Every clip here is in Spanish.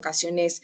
ocasiones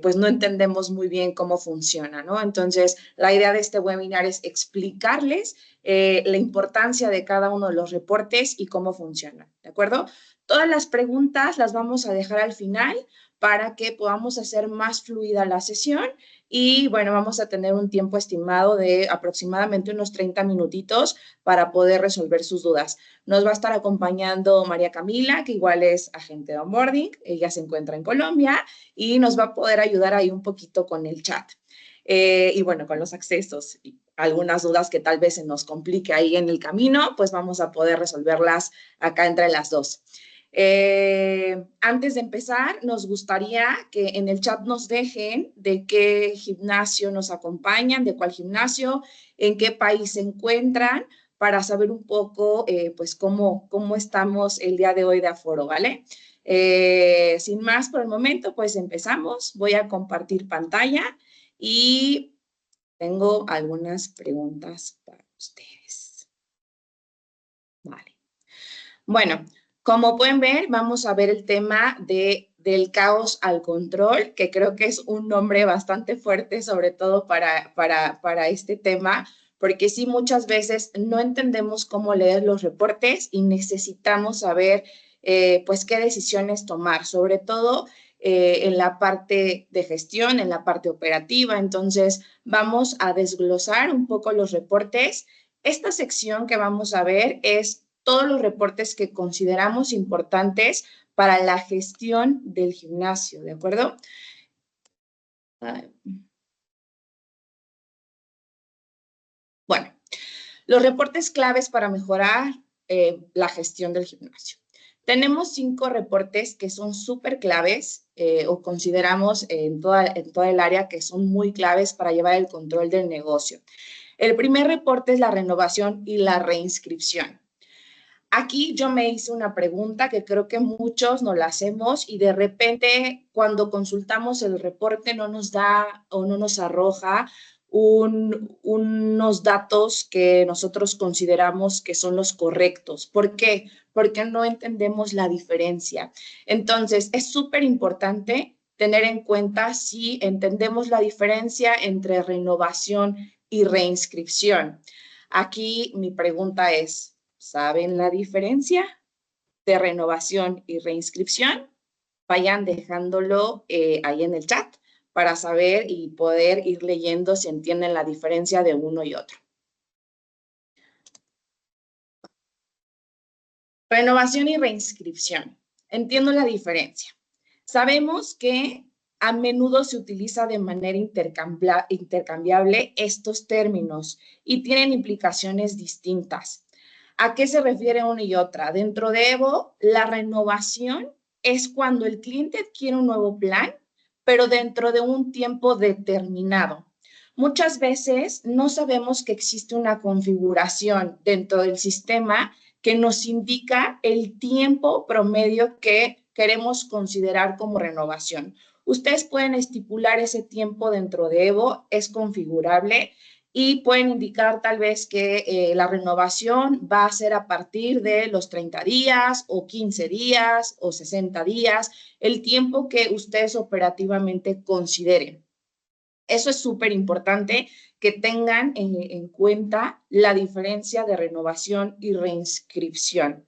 pues no entendemos muy bien cómo funciona, ¿no? Entonces, la idea de este webinar es explicarles la importancia de cada uno de los reportes y cómo funcionan, ¿de acuerdo? Todas las preguntas las vamos a dejar al final para que podamos hacer más fluida la sesión y, bueno, vamos a tener un tiempo estimado de aproximadamente unos 30 minutitos para poder resolver sus dudas. Nos va a estar acompañando María Camila, que igual es agente de onboarding, ella se encuentra en Colombia y nos va a poder ayudar ahí un poquito con el chat. Y bueno, con los accesos y algunas dudas que tal vez se nos complique ahí en el camino, pues vamos a poder resolverlas acá entre las dos. Antes de empezar, nos gustaría que en el chat nos dejen de qué gimnasio nos acompañan, de cuál gimnasio, en qué país se encuentran, para saber un poco, pues, cómo estamos el día de hoy de aforo, ¿vale? Sin más por el momento, pues empezamos. Voy a compartir pantalla y tengo algunas preguntas para ustedes. Vale. Bueno, como pueden ver, vamos a ver el tema del caos al control, que creo que es un nombre bastante fuerte, sobre todo para este tema, porque sí, muchas veces no entendemos cómo leer los reportes y necesitamos saber, pues, qué decisiones tomar, sobre todo en la parte de gestión, en la parte operativa. Entonces, vamos a desglosar un poco los reportes. Esta sección que vamos a ver es todos los reportes que consideramos importantes para la gestión del gimnasio, ¿de acuerdo? Bueno, los reportes claves para mejorar la gestión del gimnasio. Tenemos 5 reportes que son súper claves o consideramos en toda el área que son muy claves para llevar el control del negocio. El primer reporte es la renovación y la reinscripción. Aquí yo me hice una pregunta que creo que muchos nos la hacemos y de repente cuando consultamos el reporte no nos da o no nos arroja unos datos que nosotros consideramos que son los correctos. ¿Por qué? Porque no entendemos la diferencia. Entonces, es súper importante tener en cuenta si entendemos la diferencia entre renovación y reinscripción. Aquí mi pregunta es, ¿saben la diferencia de renovación y reinscripción? Vayan dejándolo ahí en el chat para saber y poder ir leyendo si entienden la diferencia de uno y otro. Renovación y reinscripción. Entiendo la diferencia. Sabemos que a menudo se utiliza de manera intercambiable estos términos y tienen implicaciones distintas. ¿A qué se refiere una y otra? Dentro de Evo, la renovación es cuando el cliente adquiere un nuevo plan, pero dentro de un tiempo determinado. Muchas veces no sabemos que existe una configuración dentro del sistema que nos indica el tiempo promedio que queremos considerar como renovación. Ustedes pueden estipular ese tiempo dentro de Evo, es configurable y pueden indicar tal vez que la renovación va a ser a partir de los 30 días o 15 días o 60 días, el tiempo que ustedes operativamente consideren. Eso es súper importante que tengan en cuenta la diferencia de renovación y reinscripción.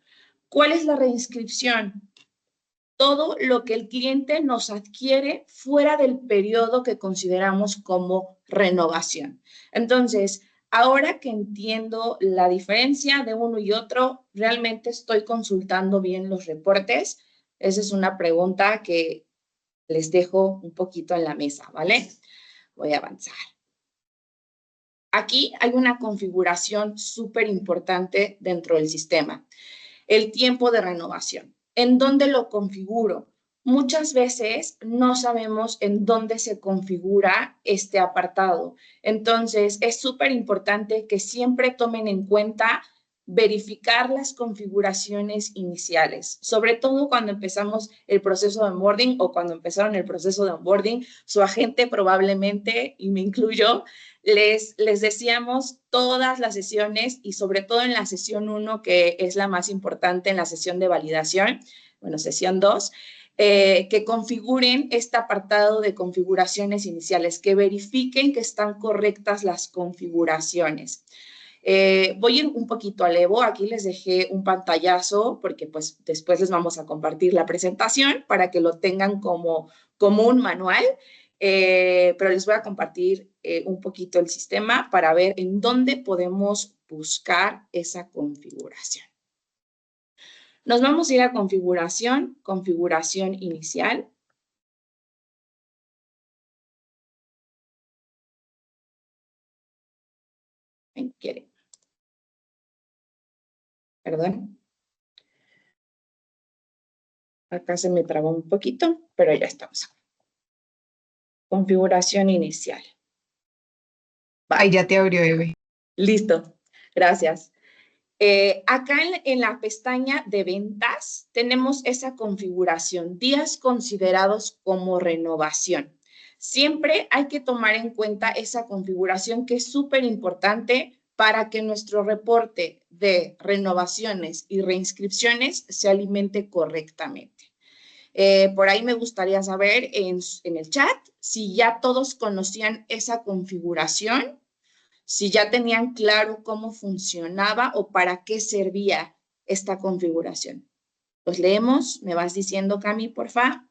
¿Cuál es la reinscripción? Todo lo que el cliente nos adquiere fuera del periodo que consideramos como renovación. Entonces, ahora que entiendo la diferencia de uno y otro, ¿realmente estoy consultando bien los reportes? Esa es una pregunta que les dejo un poquito en la mesa, ¿vale? Voy a avanzar. Aquí hay una configuración súper importante dentro del sistema. El tiempo de renovación. ¿En dónde lo configuro? Muchas veces no sabemos en dónde se configura este apartado. Entonces, es súper importante que siempre tomen en cuenta verificar las configuraciones iniciales, sobre todo cuando empezamos el proceso de onboarding o cuando empezaron el proceso de onboarding, su agente probablemente, y me incluyo, les decíamos todas las sesiones y sobre todo en la sesión 1, que es la más importante, en la sesión de validación, bueno, sesión 2, que configuren este apartado de configuraciones iniciales, que verifiquen que están correctas las configuraciones. Voy a ir un poquito al Evo, aquí les dejé un pantallazo porque pues después les vamos a compartir la presentación para que lo tengan como un manual, pero les voy a compartir un poquito el sistema para ver en dónde podemos buscar esa configuración. Nos vamos a ir a configuración, configuración inicial. ¿Quiere? Perdón. Acá se me trabó un poquito, pero ya estamos. Configuración inicial. Vale. Ahí ya te abrió, Eve. Listo, gracias. Acá en la pestaña de ventas tenemos esa configuración, días considerados como renovación. Siempre hay que tomar en cuenta esa configuración que es súper importante para que nuestro reporte de renovaciones y reinscripciones se alimente correctamente. Por ahí me gustaría saber en el chat si ya todos conocían esa configuración, si ya tenían claro cómo funcionaba o para qué servía esta configuración. Los leemos, me vas diciendo, Cami, porfa.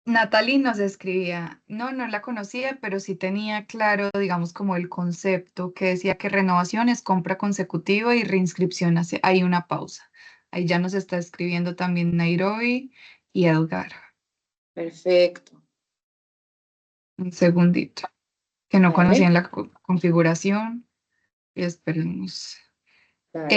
Natalie nos escribía, no la conocía, pero sí tenía claro, digamos, como el concepto que decía que renovación es compra consecutiva y reinscripción hay una pausa. Ahí ya nos está escribiendo también Nairobi y Edgar. Perfecto. Un segundito, que no conocían la configuración. Y esperemos. Claro.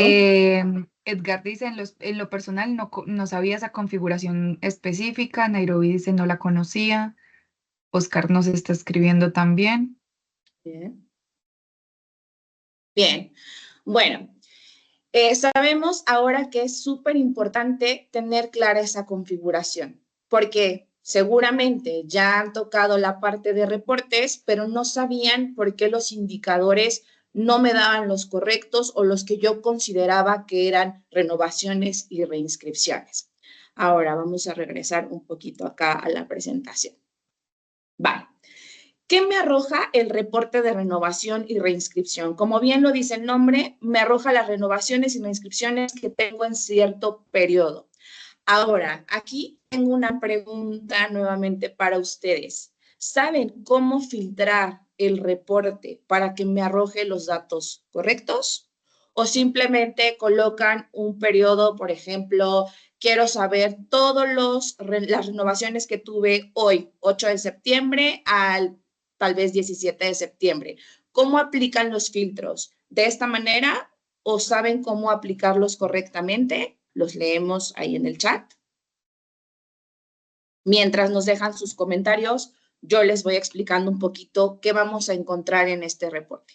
Edgar dice, en lo personal no sabía esa configuración específica. Nairobi dice, no la conocía. Oscar nos está escribiendo también. Bien. Bien. Bueno, sabemos ahora que es súper importante tener clara esa configuración, porque seguramente ya han tocado la parte de reportes, pero no sabían por qué los indicadores no me daban los correctos o los que yo consideraba que eran renovaciones y reinscripciones. Ahora vamos a regresar un poquito acá a la presentación. Vale. ¿Qué me arroja el reporte de renovación y reinscripción? Como bien lo dice el nombre, me arroja las renovaciones y reinscripciones que tengo en cierto periodo. Ahora, aquí tengo una pregunta nuevamente para ustedes. ¿Saben cómo filtrar el reporte para que me arroje los datos correctos? ¿O simplemente colocan un periodo, por ejemplo, quiero saber todas las renovaciones que tuve hoy, 8 de septiembre al tal vez 17 de septiembre? ¿Cómo aplican los filtros? ¿De esta manera o saben cómo aplicarlos correctamente? Los leemos ahí en el chat. Mientras nos dejan sus comentarios, yo les voy explicando un poquito qué vamos a encontrar en este reporte.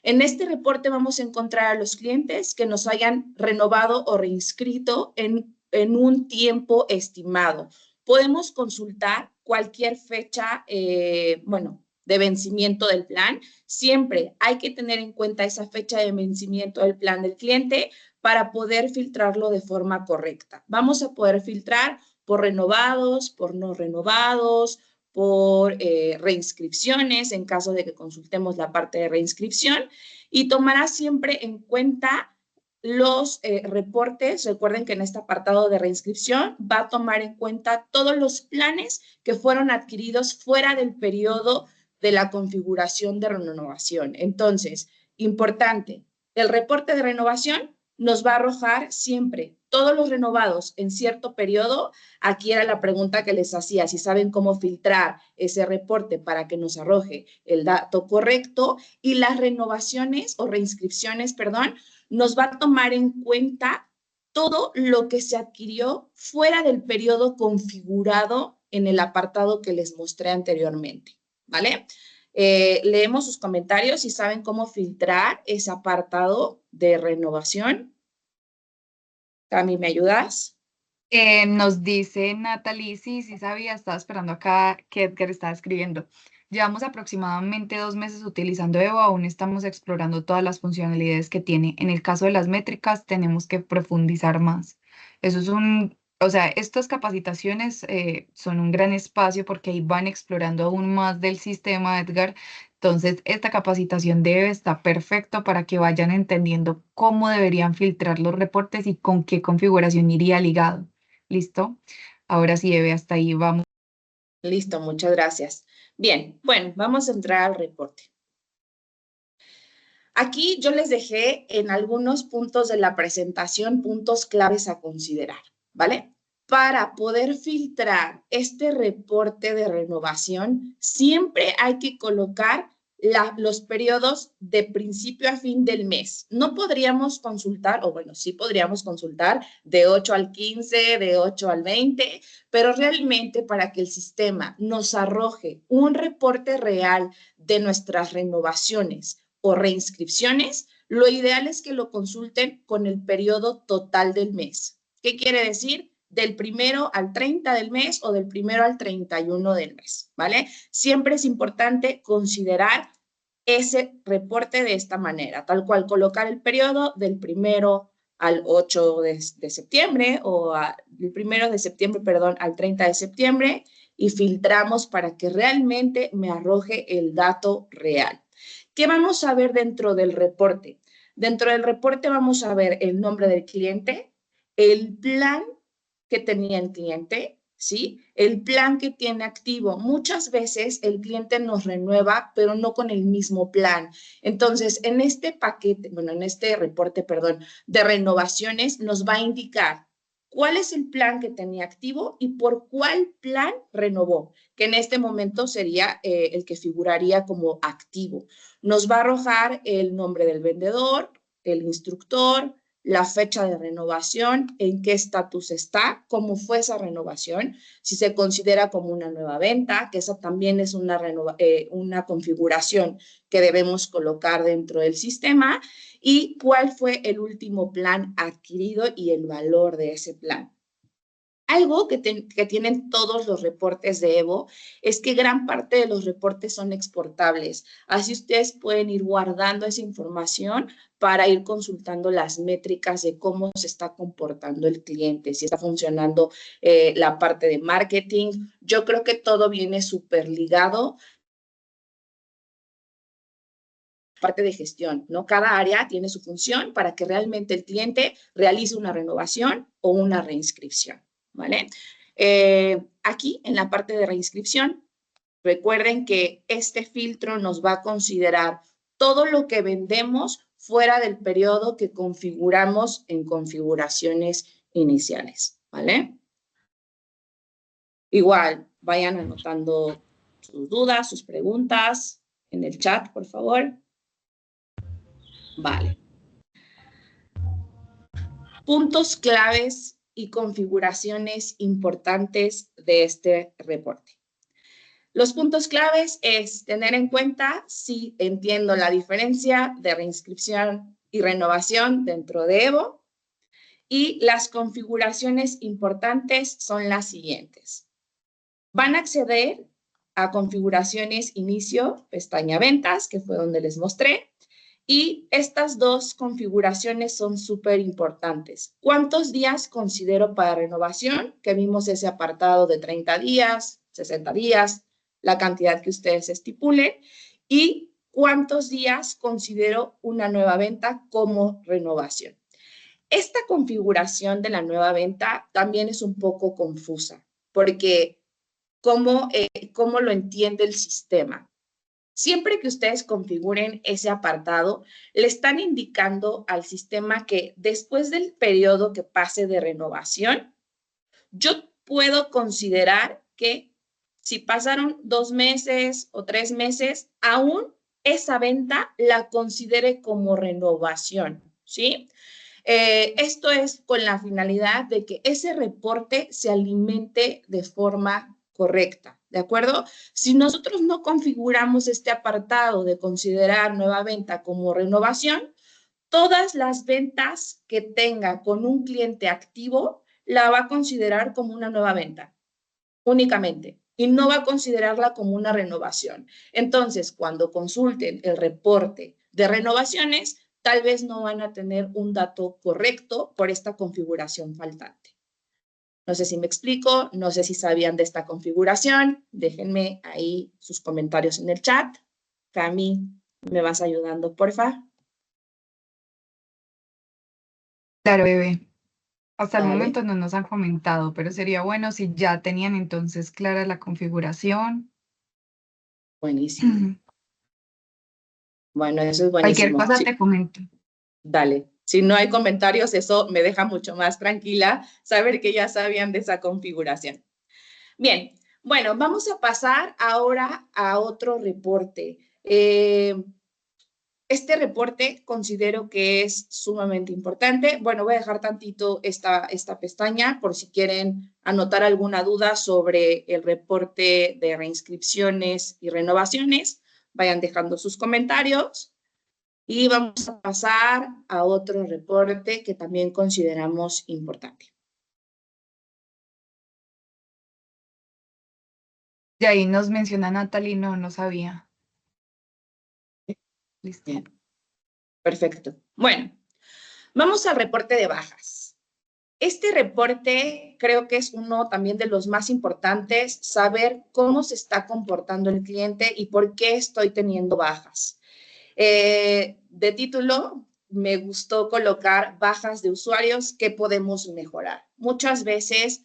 En este reporte vamos a encontrar a los clientes que nos hayan renovado o reinscrito en un tiempo estimado. Podemos consultar cualquier fecha, de vencimiento del plan. Siempre hay que tener en cuenta esa fecha de vencimiento del plan del cliente para poder filtrarlo de forma correcta. Vamos a poder filtrar por renovados, por no renovados, por reinscripciones, en caso de que consultemos la parte de reinscripción, y tomará siempre en cuenta los reportes. Recuerden que en este apartado de reinscripción va a tomar en cuenta todos los planes que fueron adquiridos fuera del periodo de la configuración de renovación. Entonces, importante, el reporte de renovación nos va a arrojar siempre todos los renovados en cierto periodo. Aquí era la pregunta que les hacía, si saben cómo filtrar ese reporte para que nos arroje el dato correcto, y las renovaciones o reinscripciones, perdón, nos va a tomar en cuenta todo lo que se adquirió fuera del periodo configurado en el apartado que les mostré anteriormente, ¿vale? Leemos sus comentarios y saben cómo filtrar ese apartado de renovación. Cami, ¿me ayudas? Nos dice Natalie, sí sabía, estaba esperando acá que Edgar estaba escribiendo. Llevamos aproximadamente 2 meses utilizando Evo, aún estamos explorando todas las funcionalidades que tiene. En el caso de las métricas, tenemos que profundizar más. Eso es un O sea, estas capacitaciones son un gran espacio porque ahí van explorando aún más del sistema, Edgar. Entonces, esta capacitación debe estar perfecto para que vayan entendiendo cómo deberían filtrar los reportes y con qué configuración iría ligado. ¿Listo? Ahora sí, Eve, hasta ahí vamos. Listo, muchas gracias. Bien, bueno, vamos a entrar al reporte. Aquí yo les dejé en algunos puntos de la presentación puntos claves a considerar, ¿vale? Para poder filtrar este reporte de renovación, siempre hay que colocar los periodos de principio a fin del mes. No podríamos consultar, o bueno, sí podríamos consultar de 8 al 15, de 8 al 20, pero realmente para que el sistema nos arroje un reporte real de nuestras renovaciones o reinscripciones, lo ideal es que lo consulten con el periodo total del mes. ¿Qué quiere decir? Del 1 al 30 del mes o del 1 al 31 del mes, ¿vale? Siempre es importante considerar ese reporte de esta manera, tal cual colocar el periodo del 1 al 8 de septiembre o del 1 de septiembre, perdón, al 30 de septiembre y filtramos para que realmente me arroje el dato real. ¿Qué vamos a ver dentro del reporte? Dentro del reporte vamos a ver el nombre del cliente, el plan que tenía el cliente, ¿sí? El plan que tiene activo. Muchas veces el cliente nos renueva, pero no con el mismo plan. Entonces, en este paquete, bueno, en este reporte, perdón, de renovaciones, nos va a indicar cuál es el plan que tenía activo y por cuál plan renovó, que en este momento sería el que figuraría como activo. Nos va a arrojar el nombre del vendedor, el instructor, la fecha de renovación, en qué estatus está, cómo fue esa renovación, si se considera como una nueva venta, que esa también es una configuración que debemos colocar dentro del sistema, y cuál fue el último plan adquirido y el valor de ese plan. Algo que tienen todos los reportes de Evo es que gran parte de los reportes son exportables. Así ustedes pueden ir guardando esa información para ir consultando las métricas de cómo se está comportando el cliente, si está funcionando la parte de marketing. Yo creo que todo viene súper ligado. Parte de gestión, ¿no? Cada área tiene su función para que realmente el cliente realice una renovación o una reinscripción, ¿vale? Aquí en la parte de reinscripción, recuerden que este filtro nos va a considerar todo lo que vendemos fuera del periodo que configuramos en configuraciones iniciales, ¿vale? Igual, vayan anotando sus dudas, sus preguntas en el chat, por favor. Vale. Puntos claves y configuraciones importantes de este reporte. Los puntos claves es tener en cuenta si entiendo la diferencia de reinscripción y renovación dentro de Evo, y las configuraciones importantes son las siguientes. Van a acceder a configuraciones inicio, pestaña ventas, que fue donde les mostré, y estas dos configuraciones son súper importantes. ¿Cuántos días considero para renovación? Que vimos ese apartado de 30 días, 60 días, la cantidad que ustedes estipulen. Y cuántos días considero una nueva venta como renovación. Esta configuración de la nueva venta también es un poco confusa, porque ¿cómo lo entiende el sistema? Siempre que ustedes configuren ese apartado, le están indicando al sistema que después del periodo que pase de renovación, yo puedo considerar que si pasaron 2 meses o 3 meses, aún esa venta la considere como renovación, ¿sí? Esto es con la finalidad de que ese reporte se alimente de forma correcta, ¿de acuerdo? Si nosotros no configuramos este apartado de considerar nueva venta como renovación, todas las ventas que tenga con un cliente activo la va a considerar como una nueva venta, únicamente, y no va a considerarla como una renovación. Entonces, cuando consulten el reporte de renovaciones, tal vez no van a tener un dato correcto por esta configuración faltante. No sé si me explico, no sé si sabían de esta configuración. Déjenme ahí sus comentarios en el chat. Cami, ¿me vas ayudando, porfa? Claro, bebé. Hasta el Vale, momento no nos han comentado, pero sería bueno si ya tenían entonces clara la configuración. buenísimo. Bueno, eso es Cualquier buenísimo. cosa Sí, te comento. dale. Si no hay comentarios, eso me deja mucho más tranquila saber que ya sabían de esa configuración. Bien, bueno, vamos a pasar ahora a otro reporte. Este reporte considero que es sumamente importante. Bueno, voy a dejar tantito esta pestaña por si quieren anotar alguna duda sobre el reporte de reinscripciones y renovaciones. Vayan dejando sus comentarios y vamos a pasar a otro reporte que también consideramos importante. De ahí nos menciona Natalie, no, no sabía. Listo. Bien, perfecto. Bueno, vamos al reporte de bajas. Este reporte creo que es uno también de los más importantes, saber cómo se está comportando el cliente y por qué estoy teniendo bajas. De título, me gustó colocar bajas de usuarios que podemos mejorar. Muchas veces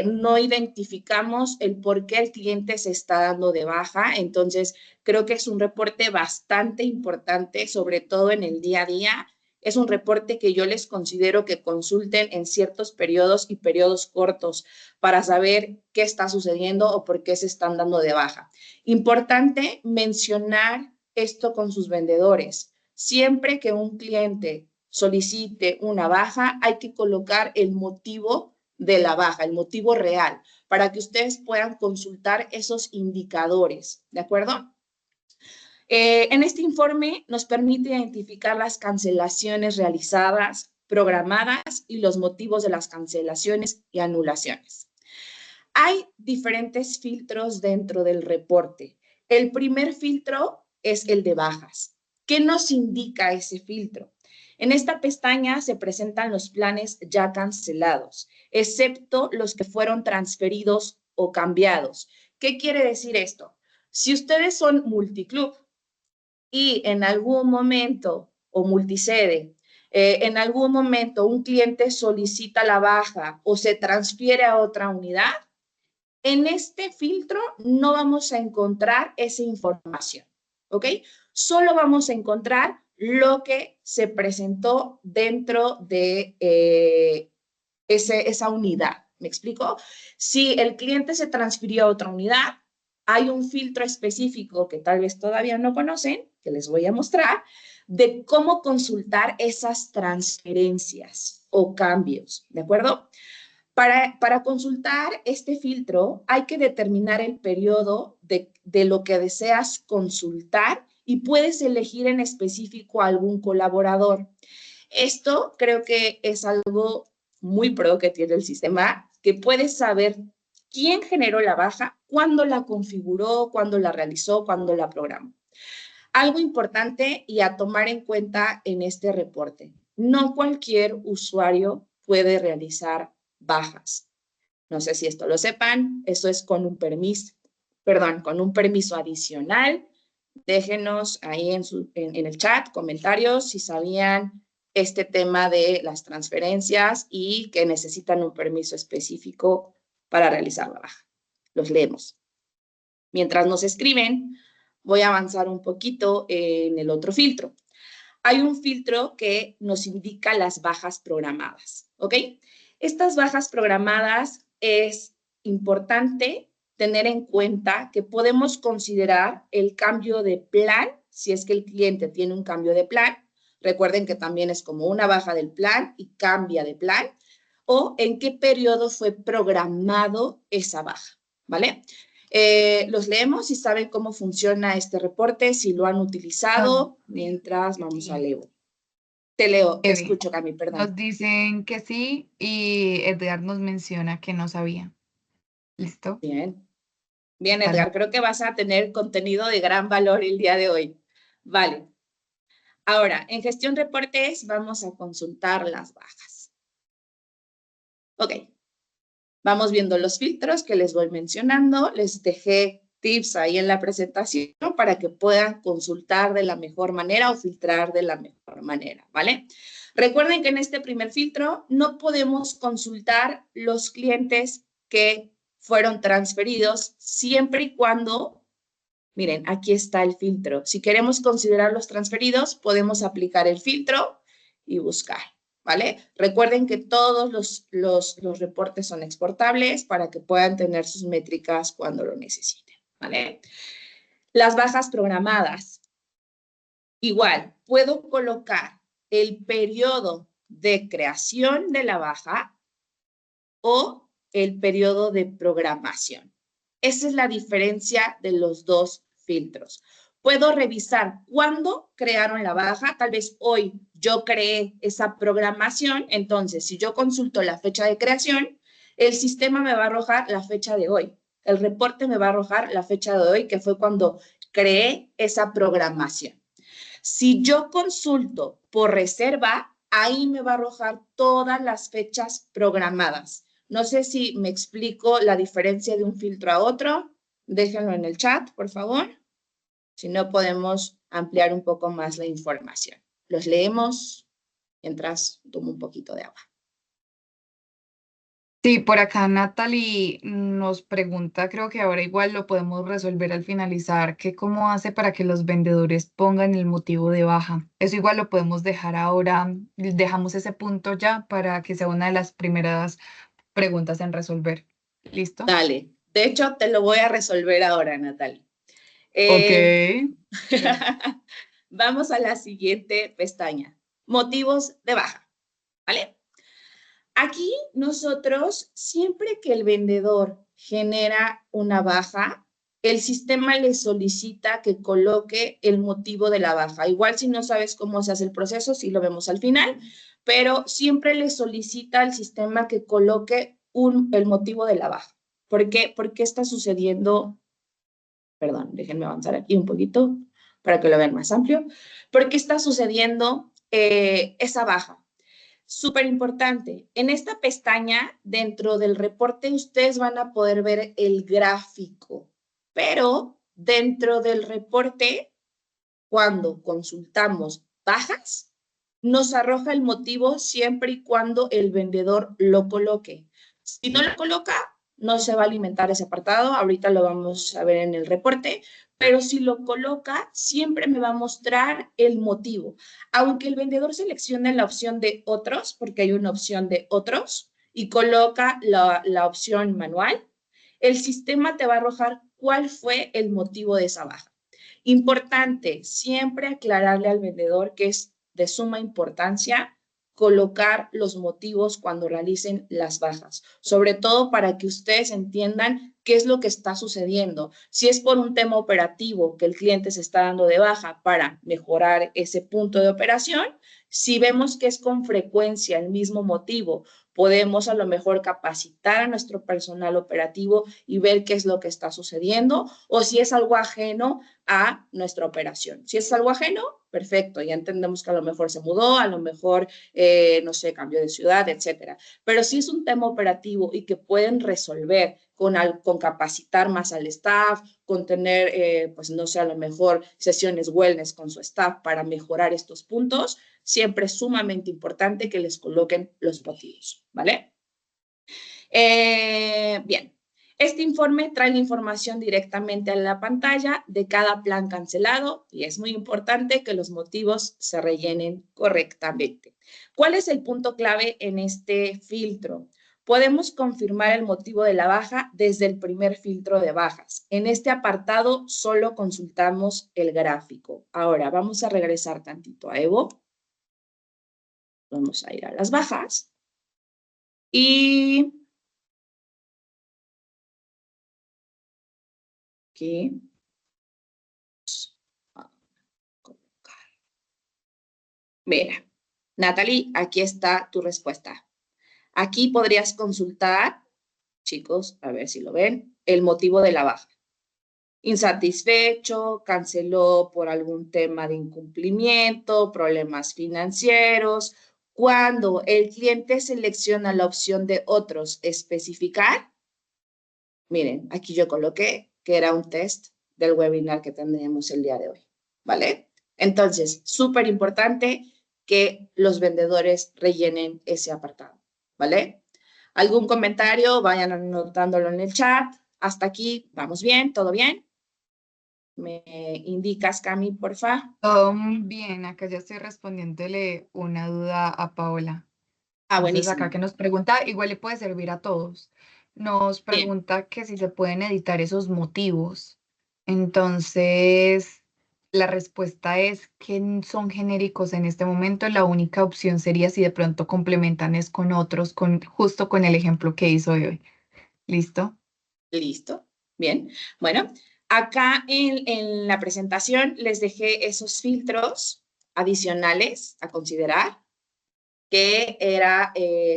no identificamos el por qué el cliente se está dando de baja, entonces creo que es un reporte bastante importante, sobre todo en el día a día. Es un reporte que yo les considero que consulten en ciertos periodos y periodos cortos para saber qué está sucediendo o por qué se están dando de baja. Importante mencionar esto con sus vendedores. Siempre que un cliente solicite una baja, hay que colocar el motivo de la baja, el motivo real, para que ustedes puedan consultar esos indicadores, ¿de acuerdo? En este informe nos permite identificar las cancelaciones realizadas, programadas y los motivos de las cancelaciones y anulaciones. Hay diferentes filtros dentro del reporte. El primer filtro es el de bajas. ¿Qué nos indica ese filtro? En esta pestaña se presentan los planes ya cancelados, excepto los que fueron transferidos o cambiados. ¿Qué quiere decir esto? Si ustedes son multiclub y en algún momento, o multisede, en algún momento un cliente solicita la baja o se transfiere a otra unidad, en este filtro no vamos a encontrar esa información, ¿ok? Solo vamos a encontrar lo que se presentó dentro de esa unidad. ¿Me explico? Si el cliente se transfirió a otra unidad, hay un filtro específico que tal vez todavía no conocen, que les voy a mostrar, de cómo consultar esas transferencias o cambios, ¿de acuerdo? Para consultar este filtro hay que determinar el periodo de lo que deseas consultar y puedes elegir en específico algún colaborador. Esto creo que es algo muy pro que tiene el sistema, que puedes saber quién generó la baja, cuándo la configuró, cuándo la realizó, cuándo la programó. Algo importante y a tomar en cuenta en este reporte, no cualquier usuario puede realizar bajas. No sé si esto lo sepan, eso es con un permiso, perdón, con un permiso adicional. Déjenos ahí en el chat comentarios si sabían este tema de las transferencias y que necesitan un permiso específico para realizar la baja. Los leemos. Mientras nos escriben, voy a avanzar un poquito en el otro filtro. Hay un filtro que nos indica las bajas programadas, ¿ok? Estas bajas programadas es importante tener en cuenta que podemos considerar el cambio de plan, si es que el cliente tiene un cambio de plan. Recuerden que también es como una baja del plan y cambia de plan, o en qué periodo fue programado esa baja, ¿vale? Los leemos y saben cómo funciona este reporte, si lo han Nos, utilizado, mientras vamos a sí, leer. Te leo, te bebé. escucho, Cami, Nos perdón. dicen que sí y Edgar nos menciona que no sabía. ¿Listo? Bien, bien, Dale. Edgar, creo que vas a tener contenido de gran valor el día de hoy. Vale, ahora, en gestión reportes vamos a consultar las bajas. Ok, Vamos viendo los filtros que les voy mencionando. Les dejé tips ahí en la presentación para que puedan consultar de la mejor manera o filtrar de la mejor manera, ¿vale? Recuerden que en este primer filtro no podemos consultar los clientes que fueron transferidos siempre y cuando, miren, aquí está el filtro. Si queremos considerar los transferidos, podemos aplicar el filtro y buscar, ¿vale? Recuerden que todos los reportes son exportables para que puedan tener sus métricas cuando lo necesiten, ¿vale? Las bajas programadas. Igual, puedo colocar el periodo de creación de la baja o el periodo de programación. Esa es la diferencia de los dos filtros. Puedo revisar cuándo crearon la baja. Tal vez hoy yo creé esa programación. Entonces, si yo consulto la fecha de creación, el sistema me va a arrojar la fecha de hoy. El reporte me va a arrojar la fecha de hoy, que fue cuando creé esa programación. Si yo consulto por reserva, ahí me va a arrojar todas las fechas programadas. No sé si me explico la diferencia de un filtro a otro. Déjenlo en el chat, por favor. Si no, podemos ampliar un poco más la información. Los leemos mientras tomo un poquito de agua. Sí, por acá Natalie nos pregunta, creo que ahora igual lo podemos resolver al finalizar, que cómo hace para que los vendedores pongan el motivo de baja. Eso igual lo podemos dejar ahora, dejamos ese punto ya para que sea una de las primeras preguntas en resolver. ¿Listo? Dale. De hecho, te lo voy a resolver ahora, Natalie. Ok. Vamos a la siguiente pestaña. Motivos de baja, ¿vale? Aquí nosotros, siempre que el vendedor genera una baja, el sistema le solicita que coloque el motivo de la baja. Igual si no sabes cómo se hace el proceso, sí lo vemos al final, pero siempre le solicita al sistema que coloque el motivo de la baja. ¿Por qué? Porque está sucediendo, perdón, déjenme avanzar aquí un poquito para que lo vean más amplio. ¿Por qué está sucediendo esa baja? Súper importante. En esta pestaña, dentro del reporte, ustedes van a poder ver el gráfico, pero dentro del reporte, cuando consultamos bajas, nos arroja el motivo siempre y cuando el vendedor lo coloque. Si no lo coloca, no se va a alimentar ese apartado. Ahorita lo vamos a ver en el reporte, pero si lo coloca, siempre me va a mostrar el motivo. Aunque el vendedor seleccione la opción de otros, porque hay una opción de otros, y coloca la opción manual, el sistema te va a arrojar cuál fue el motivo de esa baja. Importante, siempre aclararle al vendedor que es de suma importancia colocar los motivos cuando realicen las bajas, sobre todo para que ustedes entiendan qué es lo que está sucediendo. Si es por un tema operativo que el cliente se está dando de baja para mejorar ese punto de operación, si vemos que es con frecuencia el mismo motivo, podemos a lo mejor capacitar a nuestro personal operativo y ver qué es lo que está sucediendo, o si es algo ajeno a nuestra operación. Si es algo ajeno, perfecto, ya entendemos que a lo mejor se mudó, a lo mejor, no sé, cambió de ciudad, etcétera. Pero si es un tema operativo y que pueden resolver con capacitar más al staff, con tener, pues no sé, a lo mejor sesiones wellness con su staff para mejorar estos puntos, siempre es sumamente importante que les coloquen los motivos, ¿vale? Bien. Este informe trae la información directamente a la pantalla de cada plan cancelado y es muy importante que los motivos se rellenen correctamente. ¿Cuál es el punto clave en este filtro? Podemos confirmar el motivo de la baja desde el primer filtro de bajas. En este apartado solo consultamos el gráfico. Ahora vamos a regresar tantito a Evo. Vamos a ir a las bajas y aquí mira, Natalie, aquí está tu respuesta. Aquí podrías consultar, chicos, a ver si lo ven, el motivo de la baja. Insatisfecho, canceló por algún tema de incumplimiento, problemas financieros, Cuando el cliente selecciona la opción de otros, especificar, miren, aquí yo coloqué que era un test del webinar que tendremos el día de hoy, ¿vale? Entonces, súper importante que los vendedores rellenen ese apartado, ¿vale? ¿Algún comentario? Vayan anotándolo en el chat. Hasta aquí, ¿vamos bien? ¿Todo bien? ¿Me indicas, Cami, porfa? Todo muy bien, acá ya estoy respondiéndole una duda a Paola. Ah, Entonces, acá buenísimo. que nos pregunta, igual le puede servir a todos. Nos Bien, pregunta que si se pueden editar esos motivos. Entonces, la respuesta es que son genéricos en este momento. La única opción sería si de pronto complementan es con otros, justo con el ejemplo que hizo hoy. ¿Listo? listo. Bien. Bueno, acá en la presentación les dejé esos filtros adicionales a considerar, que era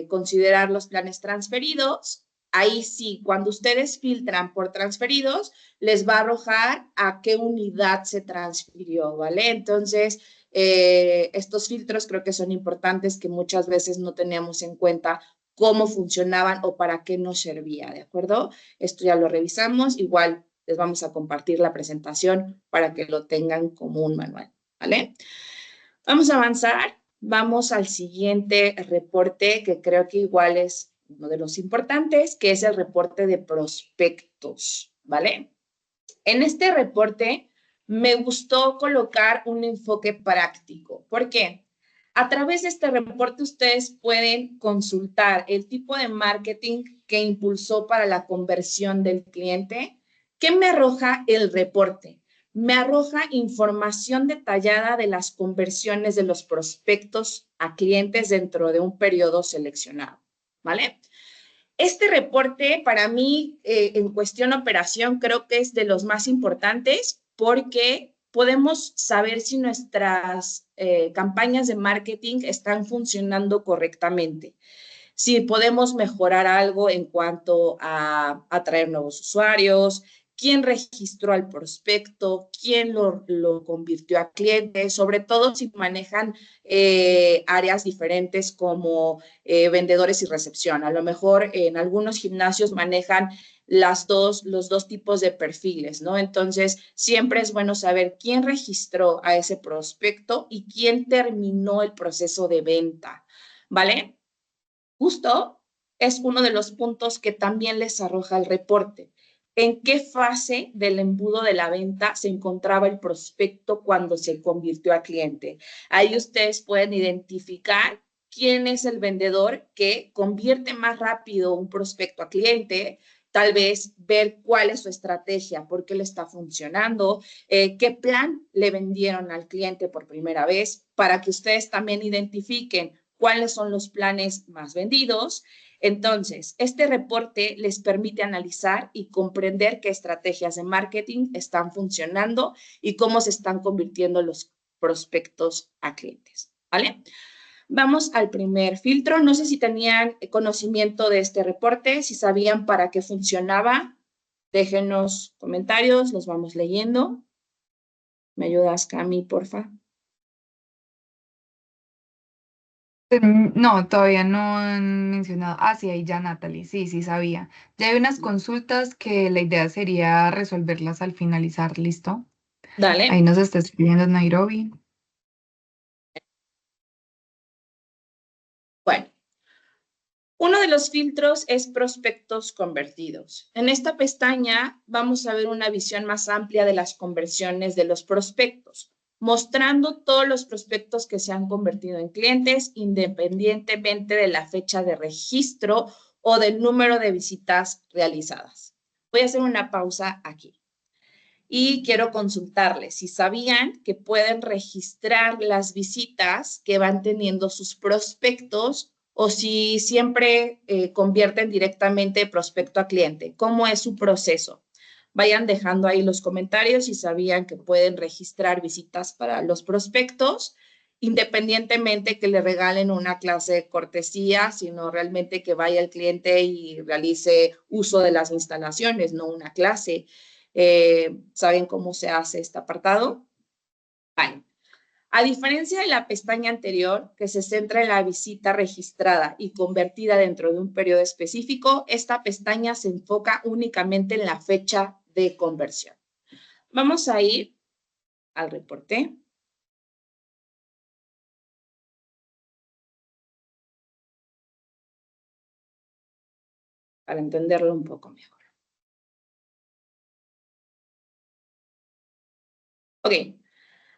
considerar los planes transferidos. Ahí sí, cuando ustedes filtran por transferidos, les va a arrojar a qué unidad se transfirió, ¿vale? Entonces, estos filtros creo que son importantes, que muchas veces no teníamos en cuenta cómo funcionaban o para qué nos servía, ¿de acuerdo? Esto ya lo revisamos. Igual les vamos a compartir la presentación para que lo tengan como un manual, ¿vale? Vamos a avanzar. Vamos al siguiente reporte, que creo que igual es uno de los importantes, que es el reporte de prospectos, ¿vale? En este reporte me gustó colocar un enfoque práctico. ¿Por qué? A través de este reporte ustedes pueden consultar el tipo de marketing que impulsó para la conversión del cliente. ¿Qué me arroja el reporte? Me arroja información detallada de las conversiones de los prospectos a clientes dentro de un periodo seleccionado, ¿vale? Este reporte para mí, en cuestión operación, creo que es de los más importantes porque podemos saber si nuestras campañas de marketing están funcionando correctamente, si podemos mejorar algo en cuanto a atraer nuevos usuarios, quién registró al prospecto, quién lo convirtió a cliente, sobre todo si manejan áreas diferentes como vendedores y recepción. A lo mejor en algunos gimnasios manejan los dos tipos de perfiles, ¿no? Entonces, siempre es bueno saber quién registró a ese prospecto y quién terminó el proceso de venta, ¿vale? Justo es uno de los puntos que también les arroja el reporte. ¿En qué fase del embudo de la venta se encontraba el prospecto cuando se convirtió a cliente? Ahí ustedes pueden identificar quién es el vendedor que convierte más rápido un prospecto a cliente, tal vez ver cuál es su estrategia, por qué le está funcionando, qué plan le vendieron al cliente por primera vez, para que ustedes también identifiquen cuáles son los planes más vendidos. Entonces, este reporte les permite analizar y comprender qué estrategias de marketing están funcionando y cómo se están convirtiendo los prospectos a clientes, ¿vale? Vamos al primer filtro. No sé si tenían conocimiento de este reporte, si sabían para qué funcionaba. Déjenos comentarios, los vamos leyendo. ¿Me ayudas, Cami, porfa? No, todavía no han mencionado. Ah, sí, ahí ya Natalie, sí, sí sabía. Ya hay unas consultas que la idea sería resolverlas al finalizar, ¿listo? Ahí Dale. nos está escribiendo Nairobi. Bueno, uno de los filtros es prospectos convertidos. En esta pestaña vamos a ver una visión más amplia de las conversiones de los prospectos, mostrando todos los prospectos que se han convertido en clientes independientemente de la fecha de registro o del número de visitas realizadas. Voy a hacer una pausa aquí. Y quiero consultarles si sabían que pueden registrar las visitas que van teniendo sus prospectos o si siempre convierten directamente prospecto a cliente. ¿Cómo es su proceso? Vayan dejando ahí los comentarios si sabían que pueden registrar visitas para los prospectos, independientemente que le regalen una clase de cortesía, sino realmente que vaya el cliente y realice uso de las instalaciones, no una clase. ¿Saben cómo se hace este apartado? Vale. A diferencia de la pestaña anterior, que se centra en la visita registrada y convertida dentro de un periodo específico, esta pestaña se enfoca únicamente en la fecha de conversión. Vamos a ir al reporte. Para entenderlo un poco mejor. Ok,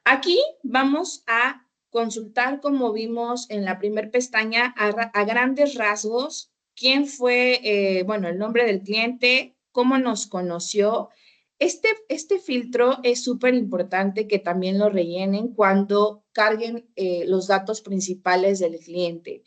aquí vamos a consultar, como vimos en la primera pestaña, a grandes rasgos, quién fue, bueno, el nombre del cliente, cómo nos conoció. Este filtro es súper importante que también lo rellenen cuando carguen los datos principales del cliente.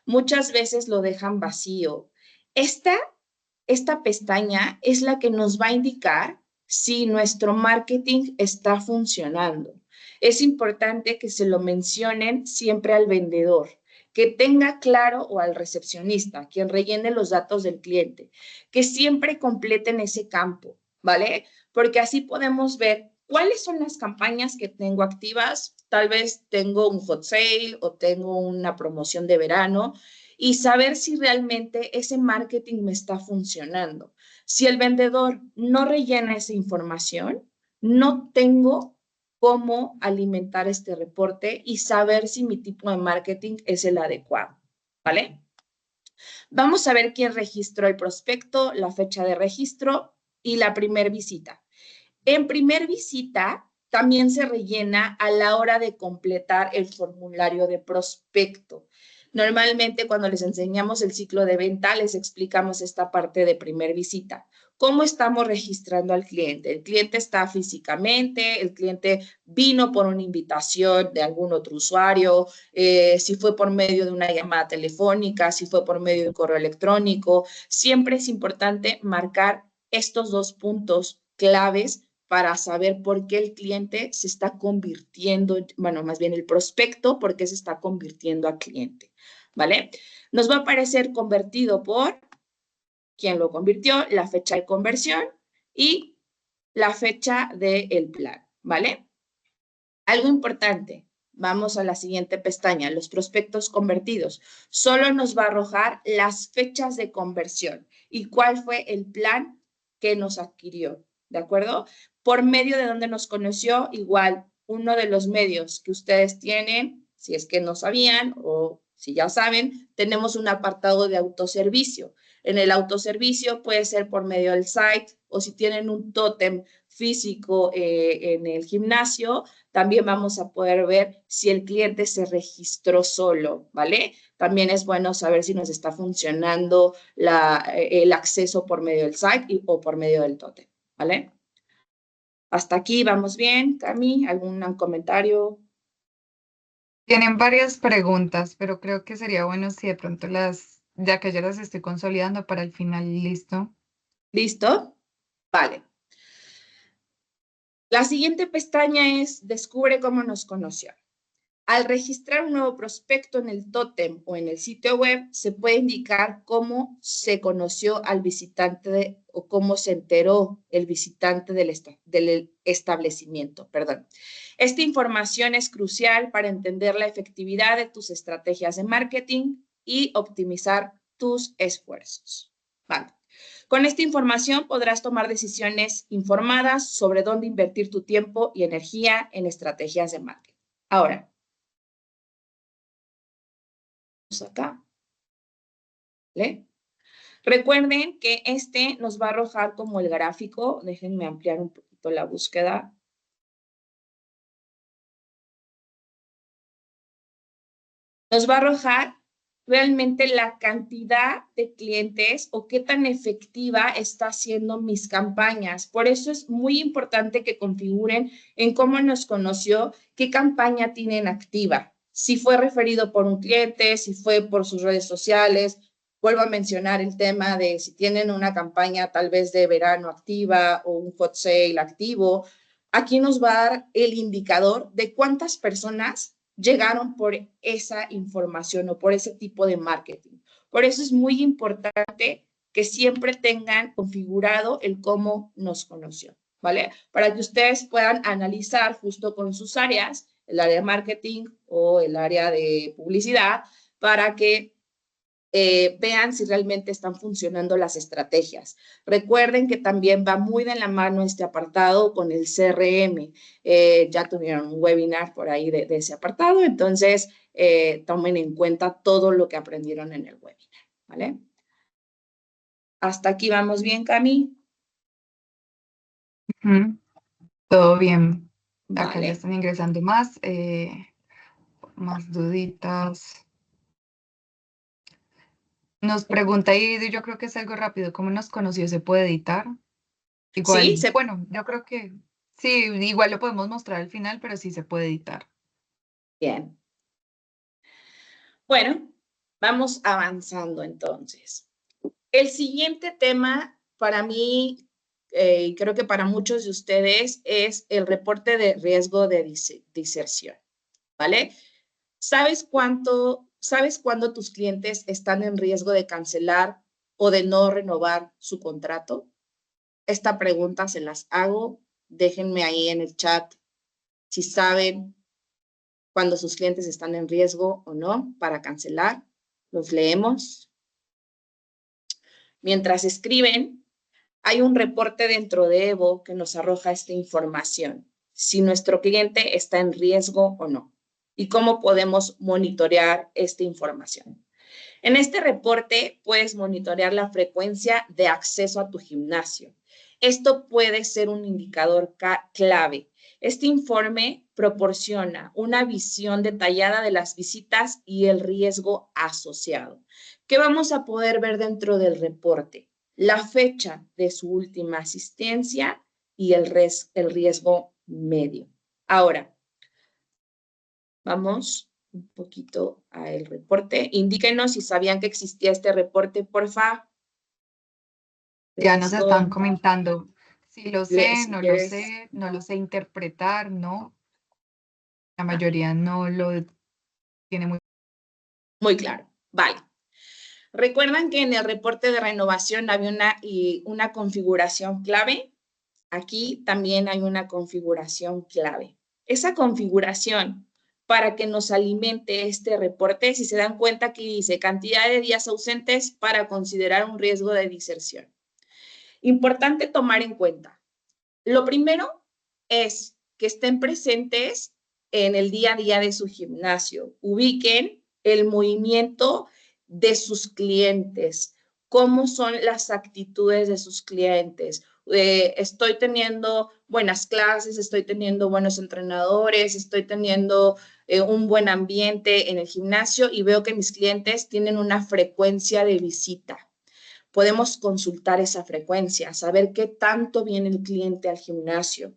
Muchas veces lo dejan vacío. Esta pestaña es la que nos va a indicar si nuestro marketing está funcionando. Es importante que se lo mencionen siempre al vendedor, que tenga claro, o al recepcionista, quien rellene los datos del cliente, que siempre completen ese campo, ¿vale? Porque así podemos ver cuáles son las campañas que tengo activas. Tal vez tengo un hot sale o tengo una promoción de verano, y saber si realmente ese marketing me está funcionando. Si el vendedor no rellena esa información, no tengo cómo alimentar este reporte y saber si mi tipo de marketing es el adecuado, ¿vale? Vamos a ver quién registró el prospecto, la fecha de registro y la primer visita. En primer visita, también se rellena a la hora de completar el formulario de prospecto. Normalmente cuando les enseñamos el ciclo de venta, les explicamos esta parte de primer visita. ¿Cómo estamos registrando al cliente? El cliente está físicamente, el cliente vino por una invitación de algún otro usuario, si fue por medio de una llamada telefónica, si fue por medio de un correo electrónico. Siempre es importante marcar estos dos puntos claves para saber por qué el cliente se está convirtiendo, bueno, más bien el prospecto, por qué se está convirtiendo a cliente, ¿vale? Nos va a aparecer convertido por quién lo convirtió, la fecha de conversión y la fecha del plan, ¿vale? Algo importante, vamos a la siguiente pestaña, los prospectos convertidos. Solo nos va a arrojar las fechas de conversión y cuál fue el plan que nos adquirió, ¿de acuerdo? Por medio de donde nos conoció, igual, uno de los medios que ustedes tienen, si es que no sabían o si ya saben, tenemos un apartado de autoservicio. En el autoservicio puede ser por medio del site o si tienen un tótem físico en el gimnasio, también vamos a poder ver si el cliente se registró solo, ¿vale? También es bueno saber si nos está funcionando el acceso por medio del site o por medio del tótem, ¿vale? Hasta aquí vamos bien. Cami, ¿algún comentario? Tienen varias preguntas, pero creo que sería bueno si de pronto ya que ya las estoy consolidando para el final, listo. ¿Listo? Vale. La siguiente pestaña es Descubre cómo nos conoció. Al registrar un nuevo prospecto en el tótem o en el sitio web, se puede indicar cómo se conoció al visitante o cómo se enteró el visitante del establecimiento. Perdón. Esta información es crucial para entender la efectividad de tus estrategias de marketing y optimizar tus esfuerzos. Vale. Con esta información podrás tomar decisiones informadas sobre dónde invertir tu tiempo y energía en estrategias de marketing. Ahora, acá. ¿Vale? Recuerden que este nos va a arrojar como el gráfico. Déjenme ampliar un poquito la búsqueda. Nos va a arrojar realmente la cantidad de clientes o qué tan efectiva está haciendo mis campañas. Por eso es muy importante que configuren en cómo nos conoció, qué campaña tienen activa. Si fue referido por un cliente, si fue por sus redes sociales. Vuelvo a mencionar el tema de si tienen una campaña tal vez de verano activa o un hot sale activo. Aquí nos va a dar el indicador de cuántas personas llegaron por esa información o por ese tipo de marketing. Por eso es muy importante que siempre tengan configurado el cómo nos conoció, ¿vale? Para que ustedes puedan analizar justo con sus áreas el área de marketing o el área de publicidad para que vean si realmente están funcionando las estrategias. Recuerden que también va muy de la mano este apartado con el CRM. Ya tuvieron un webinar por ahí de ese apartado, entonces tomen en cuenta todo lo que aprendieron en el webinar, ¿vale? Hasta aquí vamos bien, Cami. Todo bien. Acá ya Vale. están ingresando más duditas. Nos pregunta y yo creo que es algo rápido. ¿Cómo nos conoció? ¿Se puede editar? Sí, Igual, bueno, yo creo que sí, igual lo podemos mostrar al final, pero sí se puede editar. bien. Bueno, vamos avanzando entonces. El siguiente tema para mí, y creo que para muchos de ustedes, es el reporte de riesgo de diserción, ¿vale? ¿Sabes cuándo tus clientes están en riesgo de cancelar o de no renovar su contrato? Esta pregunta se las hago. Déjenme ahí en el chat si saben cuando sus clientes están en riesgo o no para cancelar. Los leemos. Mientras escriben, hay un reporte dentro de Evo que nos arroja esta información, si nuestro cliente está en riesgo o no, y cómo podemos monitorear esta información. En este reporte puedes monitorear la frecuencia de acceso a tu gimnasio. Esto puede ser un indicador clave. Este informe proporciona una visión detallada de las visitas y el riesgo asociado. ¿Qué vamos a poder ver dentro del reporte? La fecha de su última asistencia y el riesgo medio. Ahora, vamos un poquito al reporte. Indíquenos si sabían que existía este reporte, porfa. Ya nos están Riesgo, comentando si lo sé, si quieres, no lo sé interpretar, no. La mayoría no lo tiene muy. muy claro. Vale. ¿Recuerdan que en el reporte de renovación había una configuración clave? Aquí también hay una configuración clave. Esa configuración para que nos alimente este reporte, si se dan cuenta que dice cantidad de días ausentes para considerar un riesgo de diserción. Importante tomar en cuenta. Lo primero es que estén presentes en el día a día de su gimnasio. Ubiquen el movimiento de sus clientes, cómo son las actitudes de sus clientes. Estoy teniendo buenas clases, estoy teniendo buenos entrenadores, estoy teniendo un buen ambiente en el gimnasio y veo que mis clientes tienen una frecuencia de visita. Podemos consultar esa frecuencia, saber qué tanto viene el cliente al gimnasio.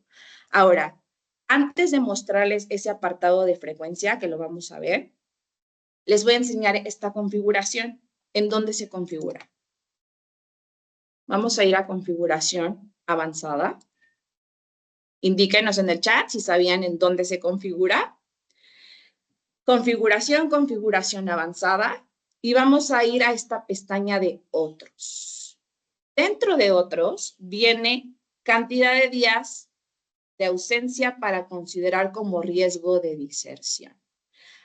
Ahora, antes de mostrarles ese apartado de frecuencia, que lo vamos a ver, les voy a enseñar esta configuración. ¿En dónde se configura? Vamos a ir a configuración avanzada. Indíquenos en el chat si sabían en dónde se configura. Configuración avanzada. Y vamos a ir a esta pestaña de otros. Dentro de otros viene cantidad de días de ausencia para considerar como riesgo de diserción.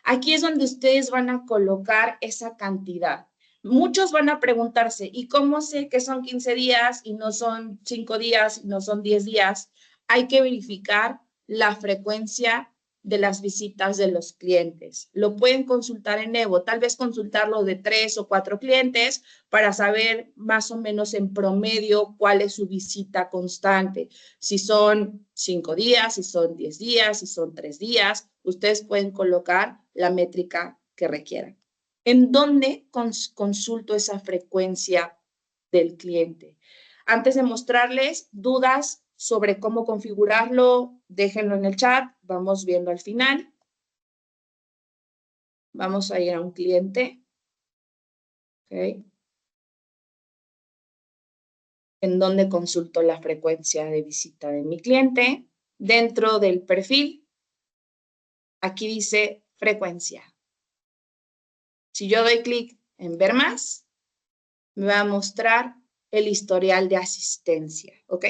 Aquí es donde ustedes van a colocar esa cantidad. Muchos van a preguntarse, ¿y cómo sé que son 15 días y no son 5 días y no son 10 días? Hay que verificar la frecuencia de las visitas de los clientes. Lo pueden consultar en Evo, tal vez consultarlo de 3 o 4 clientes para saber más o menos en promedio cuál es su visita constante. Si son 5 días, si son 10 días, si son 3 días, ustedes pueden colocar la métrica que requieran. ¿En dónde consulto esa frecuencia del cliente? Antes de mostrarles dudas sobre cómo configurarlo, déjenlo en el chat, vamos viendo al final. Vamos a ir a un cliente. Okay. En donde consulto la frecuencia de visita de mi cliente. Dentro del perfil, aquí dice frecuencia. Si yo doy clic en ver más, me va a mostrar el historial de asistencia, ¿ok?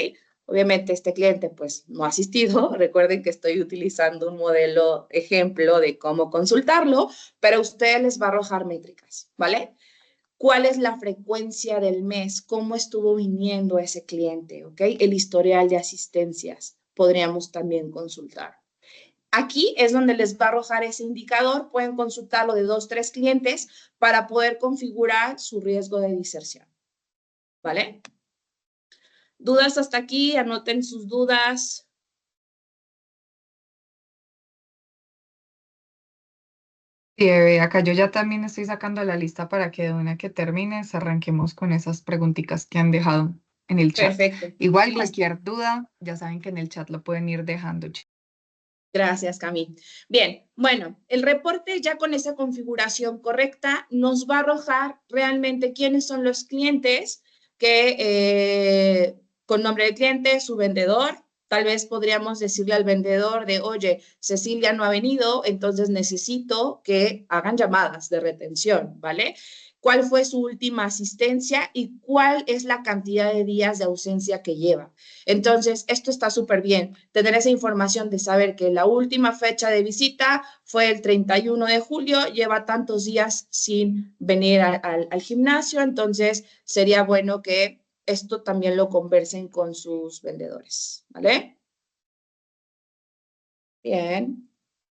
Obviamente este cliente pues no ha asistido, recuerden que estoy utilizando un modelo ejemplo de cómo consultarlo, pero a ustedes les va a arrojar métricas, ¿vale? ¿Cuál es la frecuencia del mes? ¿Cómo estuvo viniendo ese cliente? ¿Ok? El historial de asistencias podríamos también consultar. Aquí es donde les va a arrojar ese indicador. Pueden consultarlo de 2, 3 clientes para poder configurar su riesgo de diserción. ¿Vale? ¿Dudas hasta aquí? Anoten sus dudas. Sí, acá yo ya también estoy sacando la lista para que de una que termines arranquemos con esas preguntitas que han dejado en el chat. Perfecto. Igual Listo. cualquier duda, ya saben que en el chat lo pueden ir dejando. Gracias, Cami. Bien, bueno, el reporte ya con esa configuración correcta nos va a arrojar realmente quiénes son los clientes que con nombre de cliente, su vendedor, tal vez podríamos decirle al vendedor de, oye, Cecilia no ha venido, entonces necesito que hagan llamadas de retención, ¿vale? ¿Cuál fue su última asistencia y cuál es la cantidad de días de ausencia que lleva? Entonces, esto está súper bien, tener esa información de saber que la última fecha de visita fue el 31 de julio, lleva tantos días sin venir al gimnasio, entonces sería bueno que esto también lo conversen con sus vendedores, ¿vale? Bien,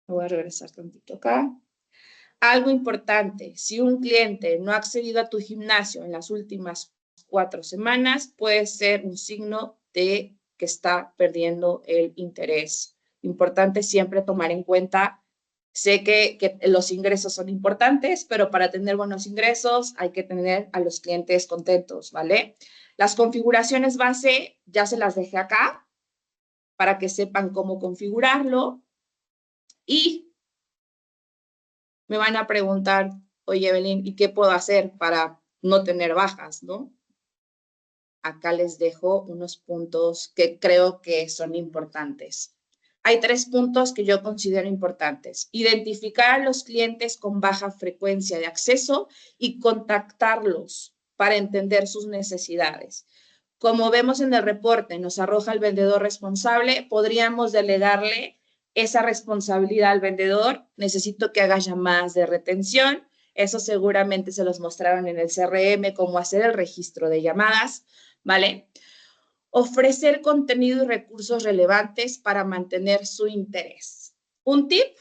voy a regresar tantito acá. Algo importante, si un cliente no ha accedido a tu gimnasio en las últimas 4 semanas, puede ser un signo de que está perdiendo el interés. Importante siempre tomar en cuenta, sé que los ingresos son importantes, pero para tener buenos ingresos hay que tener a los clientes contentos, ¿vale? Las configuraciones base ya se las dejé acá para que sepan cómo configurarlo y me van a preguntar, oye, Evelyn, ¿y qué puedo hacer para no tener bajas, no? Acá les dejo unos puntos que creo que son importantes. Hay 3 puntos que yo considero importantes. Identificar a los clientes con baja frecuencia de acceso y contactarlos para entender sus necesidades. Como vemos en el reporte, nos arroja el vendedor responsable, podríamos delegarle esa responsabilidad al vendedor. Necesito que haga llamadas de retención. Eso seguramente se los mostraron en el CRM, cómo hacer el registro de llamadas, ¿vale? Ofrecer contenido y recursos relevantes para mantener su interés. Un tip,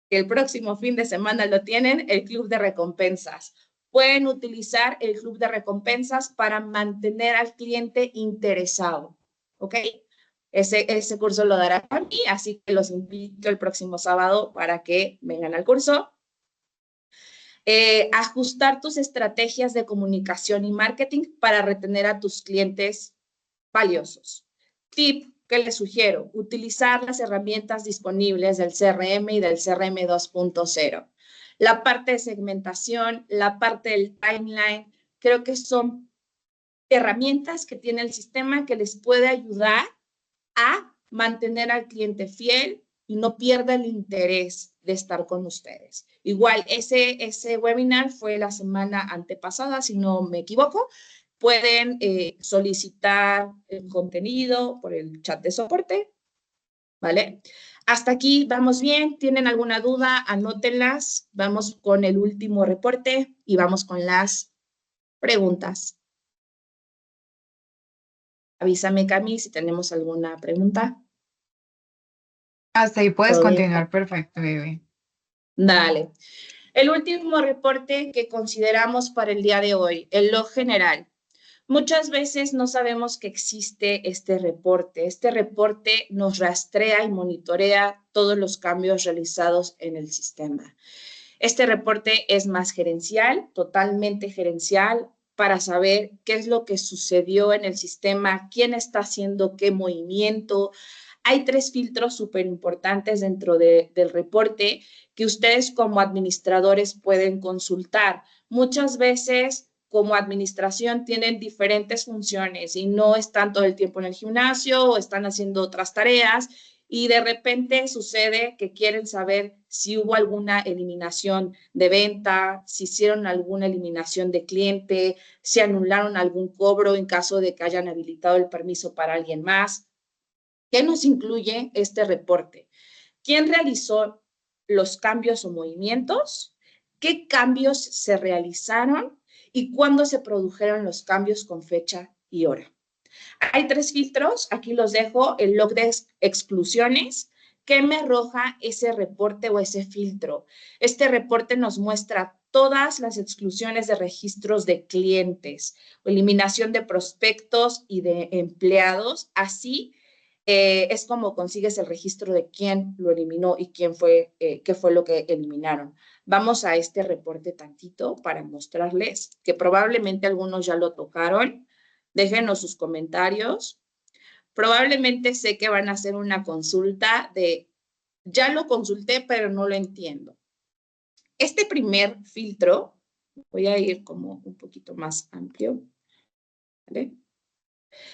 que el próximo fin de semana lo tienen, el club de recompensas. Pueden utilizar el club de recompensas para mantener al cliente interesado, ¿ok? Ese curso lo dará a mí, así que los invito el próximo sábado para que vengan al curso. Ajustar tus estrategias de comunicación y marketing para retener a tus clientes valiosos. Tip que les sugiero, utilizar las herramientas disponibles del CRM y del CRM 2.0. La parte de segmentación, la parte del timeline, creo que son herramientas que tiene el sistema que les puede ayudar a mantener al cliente fiel y no pierda el interés de estar con ustedes. Igual, ese webinar fue la semana antepasada, si no me equivoco. Pueden solicitar el contenido por el chat de soporte, ¿vale? Hasta aquí vamos bien. ¿Tienen alguna duda? Anótenlas. Vamos con el último reporte y vamos con las preguntas. Avísame, Cami, si tenemos alguna pregunta. Hasta ahí puedes ¿Todo bien? continuar, perfecto, bebé. Dale. El último reporte que consideramos para el día de hoy, el log general. Muchas veces no sabemos que existe este reporte. Este reporte nos rastrea y monitorea todos los cambios realizados en el sistema. Este reporte es más gerencial, totalmente gerencial, para saber qué es lo que sucedió en el sistema, quién está haciendo qué movimiento. Hay 3 filtros súper importantes dentro del reporte que ustedes como administradores pueden consultar. Muchas veces como administración tienen diferentes funciones y no están todo el tiempo en el gimnasio o están haciendo otras tareas y de repente sucede que quieren saber si hubo alguna eliminación de venta, si hicieron alguna eliminación de cliente, si anularon algún cobro en caso de que hayan habilitado el permiso para alguien más. ¿Qué nos incluye este reporte? ¿Quién realizó los cambios o movimientos? ¿Qué cambios se realizaron? ¿Y cuándo se produjeron los cambios con fecha y hora? Hay 3 filtros, aquí los dejo, el log de exclusiones, que me arroja ese reporte o ese filtro. Este reporte nos muestra todas las exclusiones de registros de clientes, eliminación de prospectos y de empleados, así es como consigues el registro de quién lo eliminó y quién fue, qué fue lo que eliminaron. Vamos a este reporte tantito para mostrarles que probablemente algunos ya lo tocaron. Déjenos sus comentarios. Probablemente sé que van a hacer una consulta de, ya lo consulté, pero no lo entiendo. Este primer filtro, voy a ir como un poquito más amplio, ¿vale?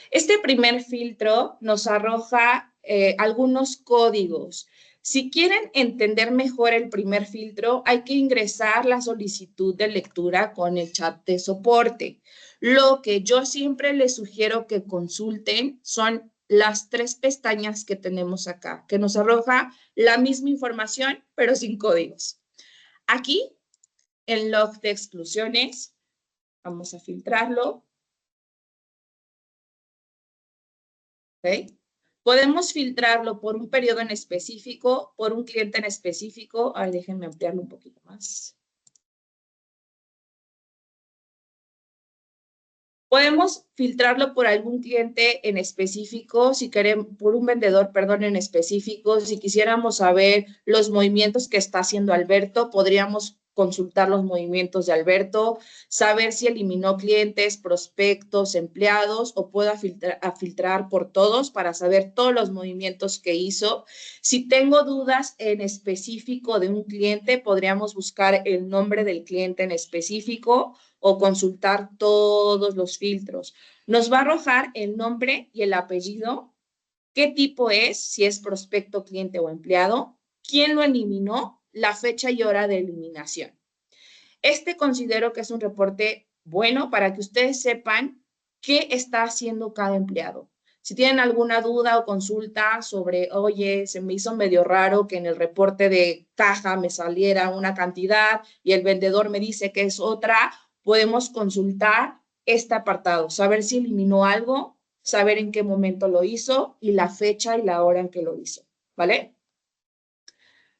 Este primer filtro nos arroja algunos códigos. Si quieren entender mejor el primer filtro, hay que ingresar la solicitud de lectura con el chat de soporte. Lo que yo siempre les sugiero que consulten son las 3 pestañas que tenemos acá, que nos arroja la misma información, pero sin códigos. Aquí, en log de exclusiones, vamos a filtrarlo. ¿Okay? Podemos filtrarlo por un periodo en específico, por un cliente en específico. Ay, déjenme ampliarlo un poquito más. Podemos filtrarlo por algún cliente en específico, si queremos, por un vendedor, perdón, en específico. Si quisiéramos saber los movimientos que está haciendo Alberto, podríamos consultar los movimientos de Alberto, saber si eliminó clientes, prospectos, empleados, o puedo filtrar por todos para saber todos los movimientos que hizo. Si tengo dudas en específico de un cliente, podríamos buscar el nombre del cliente en específico o consultar todos los filtros. Nos va a arrojar el nombre y el apellido, qué tipo es, si es prospecto, cliente o empleado, quién lo eliminó, la fecha y hora de eliminación. Este considero que es un reporte bueno para que ustedes sepan qué está haciendo cada empleado. Si tienen alguna duda o consulta sobre, oye, se me hizo medio raro que en el reporte de caja me saliera una cantidad y el vendedor me dice que es otra, podemos consultar este apartado, saber si eliminó algo, saber en qué momento lo hizo y la fecha y la hora en que lo hizo, ¿vale?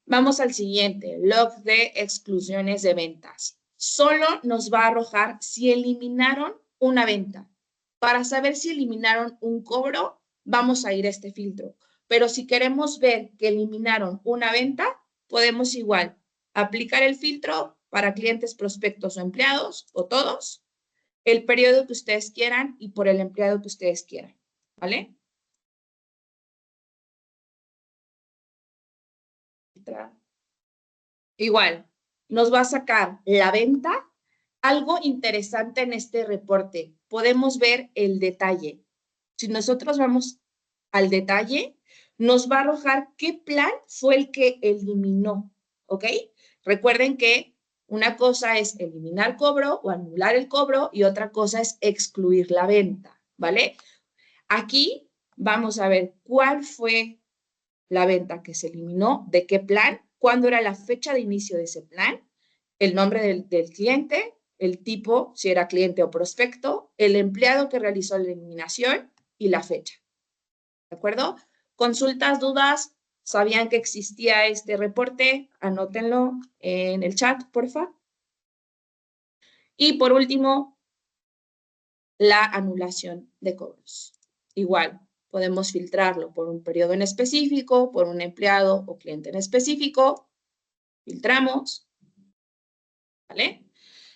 Vamos al siguiente, log de exclusiones de ventas. Solo nos va a arrojar si eliminaron una venta. Para saber si eliminaron un cobro, vamos a ir a este filtro. Pero si queremos ver que eliminaron una venta, podemos igual aplicar el filtro para clientes, prospectos o empleados, o todos, el periodo que ustedes quieran y por el empleado que ustedes quieran, ¿vale? Igual, nos va a sacar la venta. Algo interesante en este reporte, podemos ver el detalle. Si nosotros vamos al detalle, nos va a arrojar qué plan fue el que eliminó, ¿ok? Recuerden que una cosa es eliminar cobro o anular el cobro y otra cosa es excluir la venta, ¿vale? Aquí vamos a ver cuál fue la venta que se eliminó, de qué plan, cuándo era la fecha de inicio de ese plan, el nombre del cliente, el tipo, si era cliente o prospecto, el empleado que realizó la eliminación y la fecha. ¿De acuerdo? Consultas, dudas, ¿sabían que existía este reporte? Anótenlo en el chat, por favor. Y por último, la anulación de cobros. Igual, podemos filtrarlo por un periodo en específico, por un empleado o cliente en específico. Filtramos, ¿vale?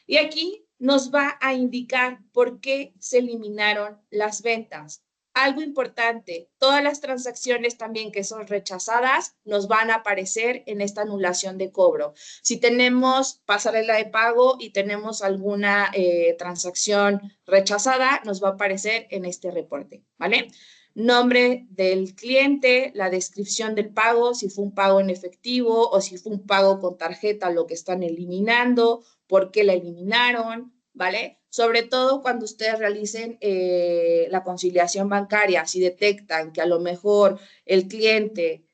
Y aquí nos va a indicar por qué se eliminaron las ventas. Algo importante, todas las transacciones también que son rechazadas nos van a aparecer en esta anulación de cobro. Si tenemos pasarela de pago y tenemos alguna transacción rechazada, nos va a aparecer en este reporte, ¿vale? nombre del cliente, la descripción del pago, si fue un pago en efectivo o si fue un pago con tarjeta, lo que están eliminando, por qué la eliminaron, ¿vale? Sobre todo cuando ustedes realicen la conciliación bancaria, si detectan que a lo mejor el cliente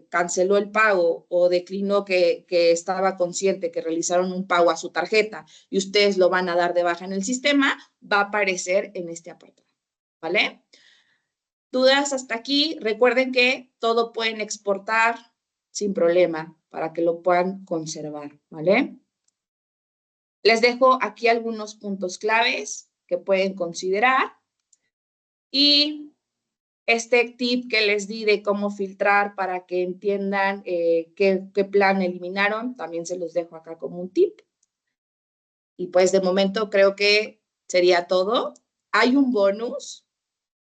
canceló el pago o declinó que estaba consciente que realizaron un pago a su tarjeta y ustedes lo van a dar de baja en el sistema, va a aparecer en este apartado, ¿vale? ¿Dudas hasta aquí? Recuerden que todo pueden exportar sin problema para que lo puedan conservar, ¿vale? Les dejo aquí algunos puntos claves que pueden considerar y este tip que les di de cómo filtrar para que entiendan qué plan eliminaron, también se los dejo acá como un tip. Y pues de momento creo que sería todo. Hay un bonus.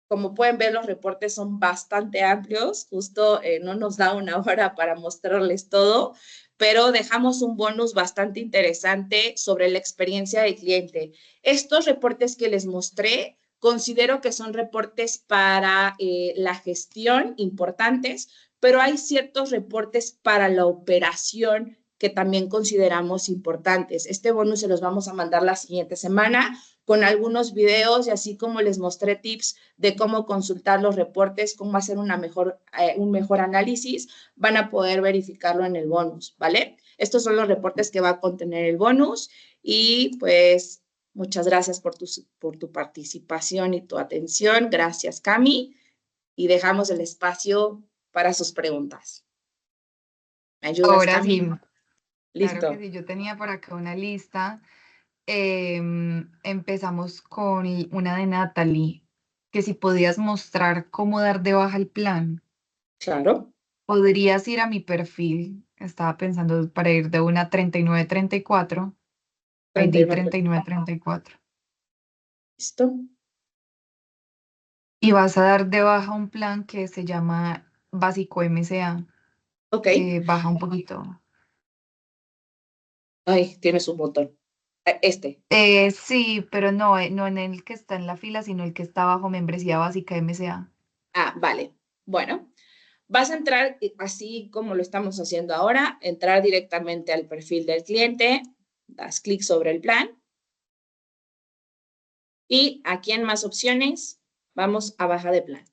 Como pueden ver, los reportes son bastante amplios, justo no nos da una hora para mostrarles todo, pero dejamos un bonus bastante interesante sobre la experiencia del cliente. Estos reportes que les mostré, considero que son reportes para la gestión importantes, pero hay ciertos reportes para la operación que también consideramos importantes. Este bonus se los vamos a mandar la siguiente semana con algunos videos y así como les mostré tips de cómo consultar los reportes, cómo hacer un mejor análisis, van a poder verificarlo en el bonus, ¿vale? Estos son los reportes que va a contener el bonus y pues muchas gracias por tu participación y tu atención. Gracias, Cami. Y dejamos el espacio para sus preguntas. ¿Me ayudas, Ahora sí, Cami? claro que Listo. sí, yo tenía por acá una lista. Empezamos con una de Natalie, que si podías mostrar cómo dar de baja el plan. Claro. Podrías ir a mi perfil. Estaba pensando para ir de una 3934, ID 39. 3934. Listo. Y vas a dar de baja un plan que se llama Básico MCA. Ok. Baja un poquito. Ay, tienes un botón. Este. Sí, pero no, no en el que está en la fila, sino el que está bajo membresía básica MCA. Ah, vale. Bueno, vas a entrar así como lo estamos haciendo ahora, entrar directamente al perfil del cliente, das clic sobre el plan y aquí en más opciones vamos a baja de plan.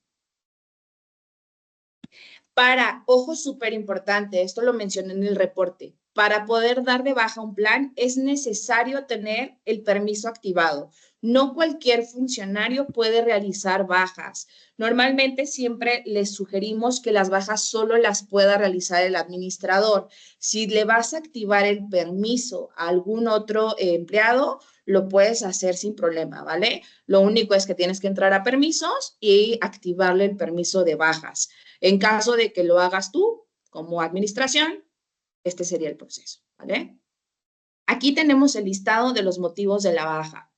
Ojo súper importante, esto lo mencioné en el reporte, para poder dar de baja un plan es necesario tener el permiso activado. No cualquier funcionario puede realizar bajas. Normalmente siempre les sugerimos que las bajas solo las pueda realizar el administrador. Si le vas a activar el permiso a algún otro empleado, lo puedes hacer sin problema, ¿vale? Lo único es que tienes que entrar a permisos y activarle el permiso de bajas. En caso de que lo hagas tú como administración, este sería el proceso, ¿vale? Aquí tenemos el listado de los motivos de la baja.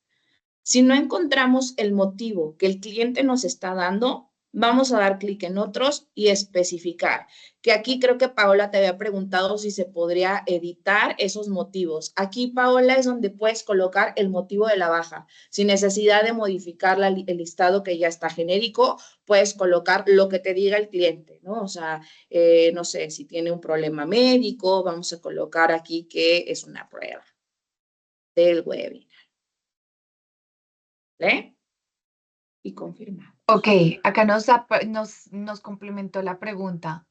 Si no encontramos el motivo que el cliente nos está dando, vamos a dar clic en otros y especificar. Que aquí creo que Paola te había preguntado si se podría editar esos motivos. Aquí, Paola, es donde puedes colocar el motivo de la baja. Sin necesidad de modificar el listado que ya está genérico, puedes colocar lo que te diga el cliente, ¿no? O sea, no sé, si tiene un problema médico, vamos a colocar aquí que es una prueba del webinar, ¿vale? Y confirmamos. Ok, acá nos complementó la pregunta.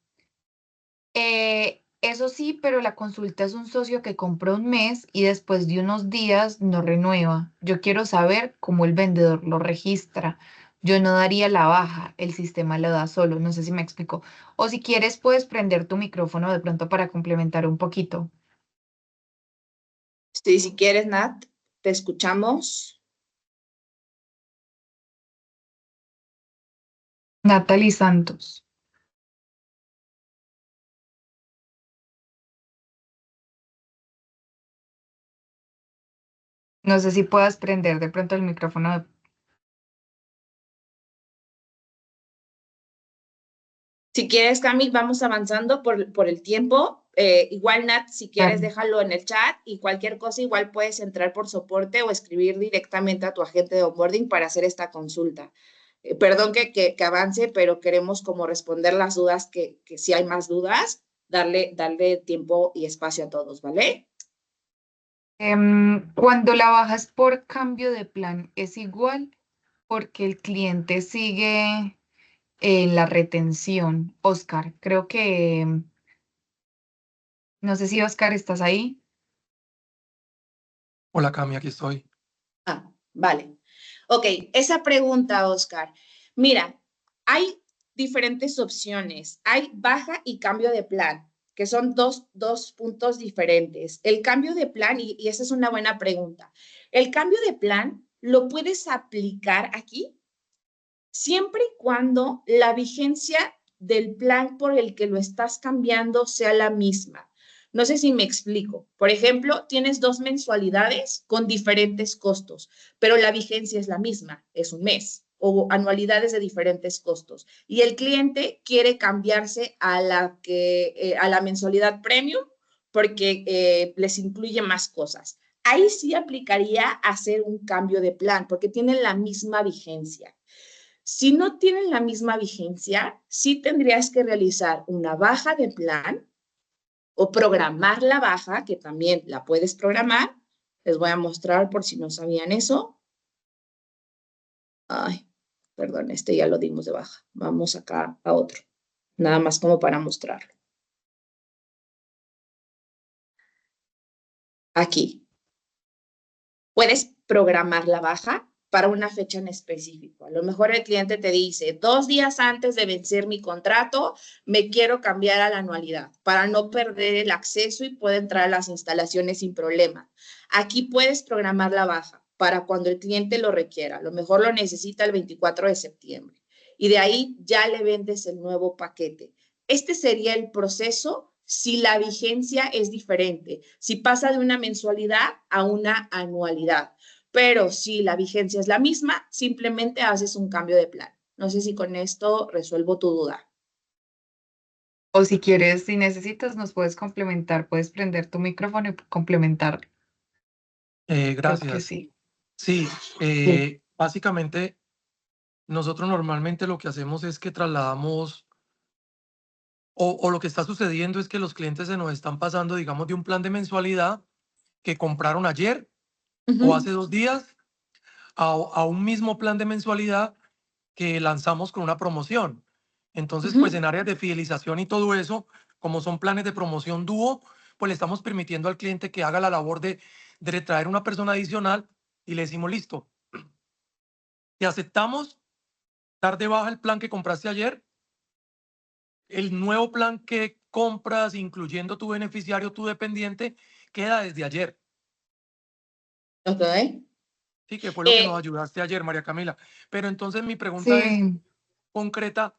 Eso sí, pero la consulta es un socio que compra un mes y después de unos días no renueva. Yo quiero saber cómo el vendedor lo registra. Yo no daría la baja, el sistema lo da solo. No sé si me explico. O si quieres, puedes prender tu micrófono de pronto para complementar un poquito. Sí, si quieres, Nat, te escuchamos. Natalie Santos. No sé si puedas prender de pronto el micrófono. Si quieres, Cami, vamos avanzando por el tiempo. Igual, Nat, si quieres, Dale. déjalo en el chat y cualquier cosa, igual puedes entrar por soporte o escribir directamente a tu agente de onboarding para hacer esta consulta. Perdón que avance, pero queremos como responder las dudas que si hay más dudas, darle tiempo y espacio a todos, ¿vale? Cuando la bajas por cambio de plan, ¿es igual? Porque el cliente sigue en la retención. Oscar, creo que, no sé si Oscar estás ahí. Hola Cami, aquí estoy. Ah, vale. Ok, esa pregunta, Oscar. Mira, hay diferentes opciones. Hay baja y cambio de plan, que son dos puntos diferentes. El cambio de plan, y esa es una buena pregunta. El cambio de plan lo puedes aplicar aquí siempre y cuando la vigencia del plan por el que lo estás cambiando sea la misma. No sé si me explico. Por ejemplo, tienes 2 mensualidades con diferentes costos, pero la vigencia es la misma, es un mes, o anualidades de diferentes costos. Y el cliente quiere cambiarse a la mensualidad premium porque les incluye más cosas. Ahí sí aplicaría hacer un cambio de plan porque tienen la misma vigencia. Si no tienen la misma vigencia, sí tendrías que realizar una baja de plan o programar la baja, que también la puedes programar. Les voy a mostrar por si no sabían eso. Ay, perdón, este ya lo dimos de baja. Vamos acá a otro. Nada más como para mostrarlo. Aquí. Puedes programar la baja para una fecha en específico. A lo mejor el cliente te dice, 2 días antes de vencer mi contrato, me quiero cambiar a la anualidad para no perder el acceso y pueda entrar a las instalaciones sin problema. Aquí puedes programar la baja para cuando el cliente lo requiera. A lo mejor lo necesita el 24 de septiembre. Y de ahí ya le vendes el nuevo paquete. Este sería el proceso si la vigencia es diferente, si pasa de una mensualidad a una anualidad. Pero si la vigencia es la misma, simplemente haces un cambio de plan. No sé si con esto resuelvo tu duda. O si quieres, si necesitas, nos puedes complementar, puedes prender tu micrófono y complementar. Creo que Gracias. sí. Sí, Sí. básicamente nosotros normalmente lo que hacemos es que trasladamos, o lo que está sucediendo es que los clientes se nos están pasando, digamos, de un plan de mensualidad que compraron ayer o hace 2 días a un mismo plan de mensualidad que lanzamos con una promoción. Entonces, pues en áreas de fidelización y todo eso, como son planes de promoción dúo, pues le estamos permitiendo al cliente que haga la labor de retraer una persona adicional y le decimos, listo, te aceptamos dar de baja el plan que compraste ayer, el nuevo plan que compras, incluyendo tu beneficiario, tu dependiente, queda desde ayer. Ok. Sí, que fue lo que nos Eh, ayudaste ayer, María Camila. Pero entonces mi pregunta es Sí, concreta.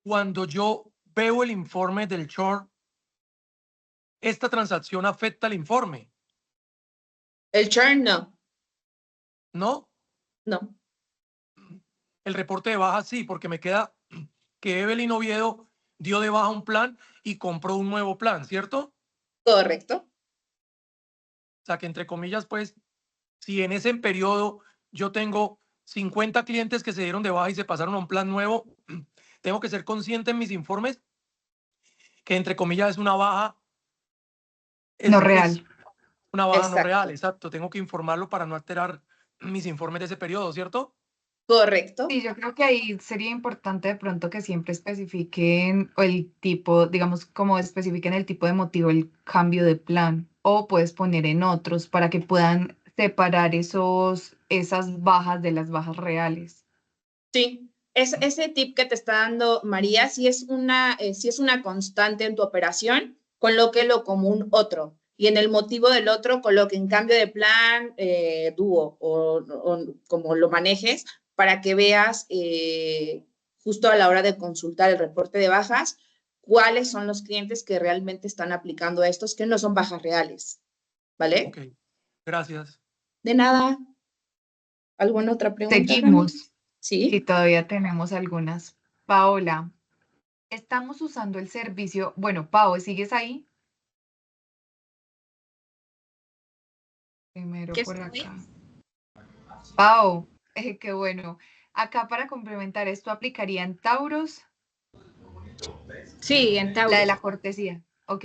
Cuando yo veo el informe del short, esta transacción afecta el informe, el churn no, ¿no? no, El reporte de baja sí, porque me queda que Evelyn Oviedo dio de baja un plan y compró un nuevo plan, ¿cierto? correcto. O sea, que entre comillas, pues, si en ese periodo yo tengo 50 clientes que se dieron de baja y se pasaron a un plan nuevo, tengo que ser consciente en mis informes que entre comillas es una baja, no es real. una baja no real, Exacto. exacto. Tengo que informarlo para no alterar mis informes de ese periodo, ¿cierto? Correcto. Sí, yo creo que ahí sería importante de pronto que siempre especifiquen el tipo, digamos, como especifiquen el tipo de motivo, el cambio de plan, o puedes poner en otros para que puedan separar esas bajas de las bajas reales. Sí, ese tip que te está dando María, sí es una constante en tu operación, colóquelo como un otro. Y en el motivo del otro, coloque en cambio de plan dúo o como lo manejes para que veas justo a la hora de consultar el reporte de bajas, cuáles son los clientes que realmente están aplicando estos que no son bajas reales. ¿Vale? Ok, gracias. De nada. ¿Alguna otra pregunta, Cami? Seguimos y Sí. todavía tenemos algunas. Paola, estamos usando el servicio. Bueno, Pao, ¿sigues ahí? Primero ¿Qué por estoy? acá. Pao. Qué bueno. Acá para complementar, ¿esto aplicaría en Tauros? Sí, en La de Taurus. la cortesía. Ok.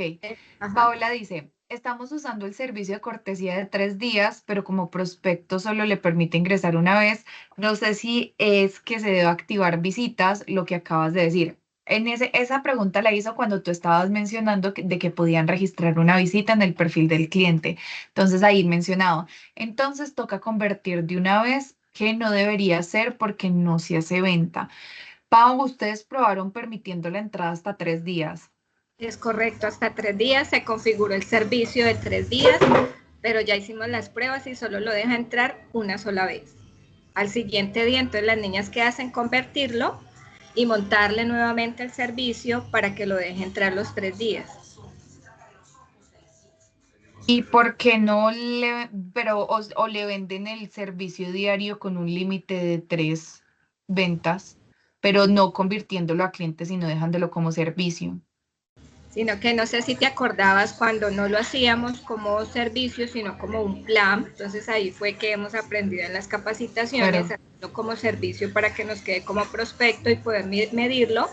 Ajá. Paola dice, estamos usando el servicio de cortesía de 3 días, pero como prospecto solo le permite ingresar una vez. No sé si es que se debe activar visitas, lo que acabas de decir. Esa pregunta la hizo cuando tú estabas mencionando de que podían registrar una visita en el perfil del cliente. Entonces ahí mencionado. Entonces toca convertir de una vez, que no debería ser porque no se hace venta. Pau, ustedes probaron permitiendo la entrada hasta 3 días. Es correcto, hasta 3 días se configuró el servicio de 3 días, pero ya hicimos las pruebas y solo lo deja entrar una sola vez. Al siguiente día, entonces las niñas que hacen convertirlo y montarle nuevamente el servicio para que lo deje entrar los 3 días. ¿Y por qué no pero o le venden el servicio diario con un límite de 3 ventas, pero no convirtiéndolo a cliente, sino dejándolo como servicio? Sino que no sé si te acordabas cuando no lo hacíamos como servicio, sino como un plan. Entonces ahí fue que hemos aprendido en las capacitaciones, Claro. hacerlo como servicio para que nos quede como prospecto y poder medirlo.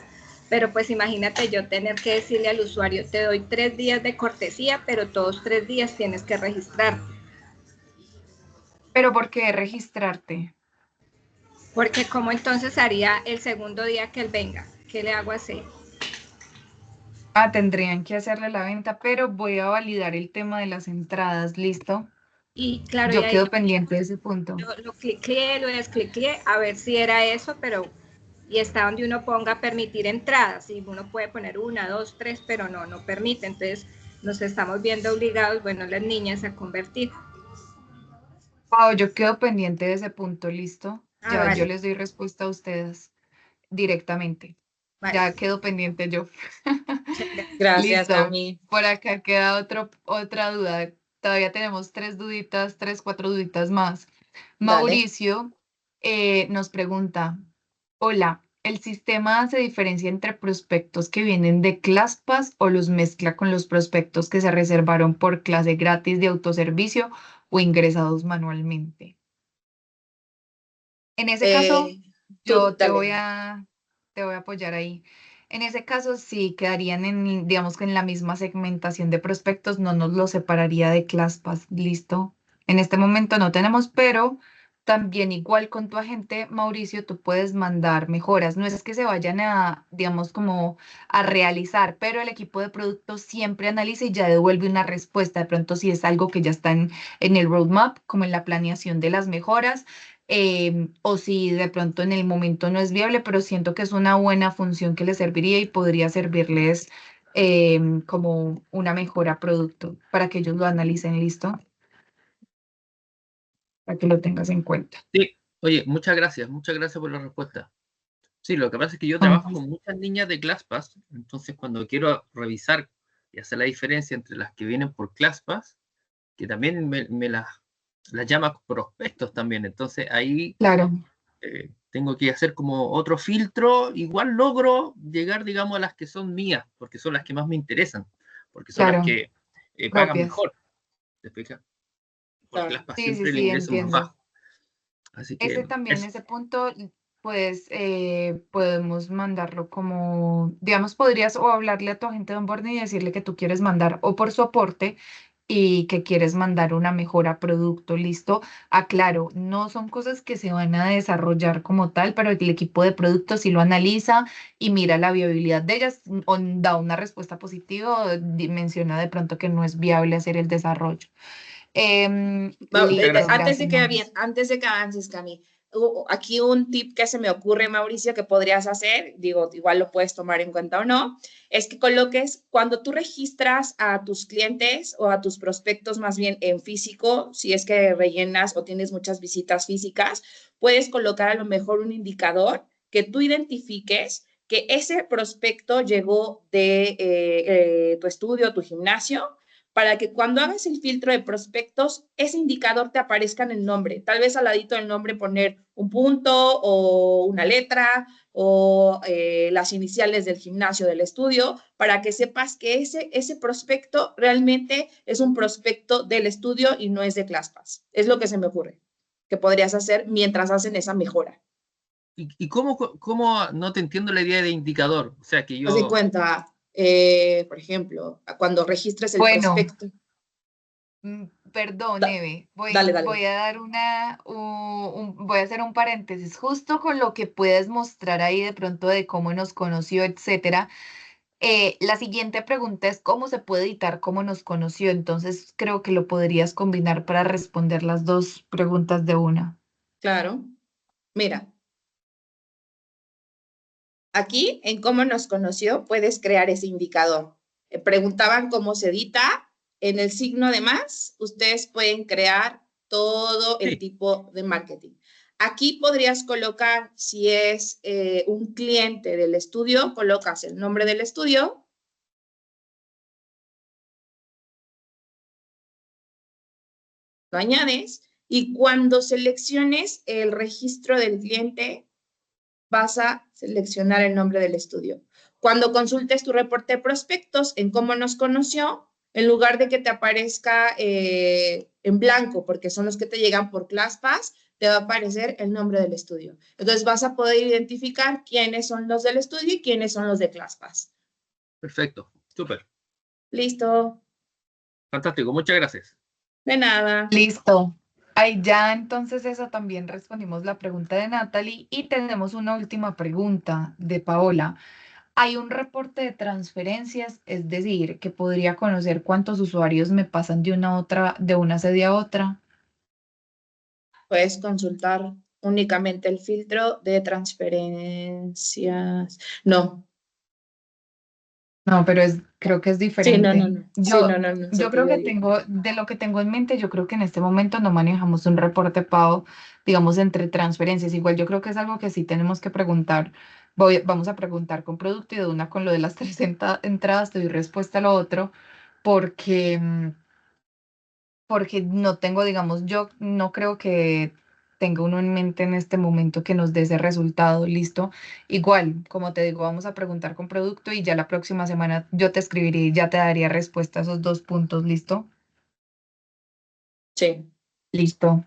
Pero pues imagínate yo tener que decirle al usuario, te doy 3 días de cortesía, pero todos 3 días tienes que registrarte. Pero ¿por qué registrarte? Porque como entonces haría el segundo día que él venga, ¿qué le hago así? Ah, tendrían que hacerle la venta, pero voy a validar el tema de las entradas, ¿listo? Y claro, y Yo ahí quedo pendiente de ese punto. lo cliqué, lo descliqué a ver si era eso, pero y está donde uno ponga permitir entradas, y uno puede poner 1, 2, 3, pero no permite, entonces nos estamos viendo obligados, bueno, las niñas a convertir. Pau, yo quedo pendiente de ese punto, ¿listo? Ah, Ya yo vale, les doy respuesta a ustedes directamente. vale. Ya quedo pendiente yo. Gracias, Listo. Cami. Por acá queda otra duda. Todavía tenemos 3 duditas, 4 duditas más. Dale. Mauricio nos pregunta, hola, ¿el sistema se diferencia entre prospectos que vienen de ClassPass o los mezcla con los prospectos que se reservaron por clase gratis de autoservicio o ingresados manualmente? En ese caso, Tú, yo dale. te voy a apoyar ahí. En ese caso, sí quedarían en, digamos que en la misma segmentación de prospectos, no nos lo separaría de ClassPass, listo. En este momento no tenemos, pero también igual con tu agente, Mauricio, tú puedes mandar mejoras. No es que se vayan a, digamos, como a realizar, pero el equipo de producto siempre analiza y ya devuelve una respuesta. De pronto, si es algo que ya está en el roadmap, como en la planeación de las mejoras, o si de pronto en el momento no es viable, pero siento que es una buena función que les serviría y podría servirles como una mejora producto para que ellos lo analicen, listo, para que lo tengas en cuenta. Sí, oye, muchas gracias por la respuesta. Sí, lo que pasa es que yo Mm. trabajo con muchas niñas de ClassPass, entonces cuando quiero revisar y hacer la diferencia entre las que vienen por ClassPass, que también me las llama prospectos también, entonces ahí Claro, tengo que hacer como otro filtro, igual logro llegar, digamos, a las que son mías, porque son las que más me interesan, porque son las claro, que pagan propias. mejor, ¿te fijas? Por Claro. ClassPass Sí, sí, siempre el sí, ingreso es más entiendo. bajo, así que Ese también, eso. ese punto, pues podemos mandarlo como, digamos, podrías o hablarle a tu agente de onboarding y decirle que tú quieres mandar o por soporte y que quieres mandar una mejora producto, listo. Aclaro, no son cosas que se van a desarrollar como tal, pero el equipo de producto sí lo analiza y mira la viabilidad de ellas, o da una respuesta positiva o menciona de pronto que no es viable hacer el desarrollo. Muchas Listo, gracias. Antes de gracias, que, Mauricio. antes de que avances, Cami, aquí un tip que se me ocurre, Mauricio, que podrías hacer, digo, igual lo puedes tomar en cuenta o no, es que coloques, cuando tú registras a tus clientes o a tus prospectos más bien en físico, si es que rellenas o tienes muchas visitas físicas, puedes colocar a lo mejor un indicador que tú identifiques que ese prospecto llegó de tu estudio, tu gimnasio, para que cuando hagas el filtro de prospectos, ese indicador te aparezca en el nombre. Tal vez al ladito del nombre poner un punto o una letra o las iniciales del gimnasio del estudio, para que sepas que ese prospecto realmente es un prospecto del estudio y no es de ClassPass. Es lo que se me ocurre. que podrías hacer mientras hacen esa mejora. ¿Y cómo no te entiendo la idea de indicador? O sea, que Haz de yo... cuenta, por ejemplo, cuando registres el Bueno, prospecto. Perdón, Da- Eve, Dale, dale. voy a dar voy a hacer un paréntesis, justo con lo que puedes mostrar ahí de pronto de cómo nos conoció, etcétera. La siguiente pregunta es cómo se puede editar cómo nos conoció, entonces creo que lo podrías combinar para responder las dos preguntas de una. Claro. Mira, aquí en cómo nos conoció puedes crear ese indicador. Preguntaban cómo se edita. En el signo de más, ustedes pueden crear todo el Sí. tipo de marketing. Aquí podrías colocar, si es un cliente del estudio, colocas el nombre del estudio. Lo añades y cuando selecciones el registro del cliente, vas a seleccionar el nombre del estudio. Cuando consultes tu reporte de prospectos en cómo nos conoció, en lugar de que te aparezca en blanco, porque son los que te llegan por ClassPass, te va a aparecer el nombre del estudio. Entonces vas a poder identificar quiénes son los del estudio y quiénes son los de ClassPass. Perfecto, súper. Listo. Fantástico, muchas gracias. De nada. Listo. Ahí ya entonces eso también respondimos la pregunta de Natalie y tenemos una última pregunta de Paola. Hay un reporte de transferencias, es decir, que podría conocer cuántos usuarios me pasan de una sede a otra. Puedes consultar únicamente el filtro de transferencias. No. No, pero creo que es Sí, no, diferente. no, no. Sí, no, no, no. Se Yo te creo que dio. de lo que tengo en mente, yo creo que en este momento no manejamos un reporte pago, digamos, entre transferencias. Igual yo creo que es algo que sí tenemos que preguntar. Vamos a preguntar con producto y de una con lo de las tres entradas te doy respuesta a lo otro, porque, porque no tengo, digamos, yo no creo que tenga uno en mente en este momento que nos dé ese resultado, listo. Igual, como te digo, vamos a preguntar con producto y ya la próxima semana yo te escribiré y ya te daría respuesta a esos dos puntos, ¿listo? Sí. Listo.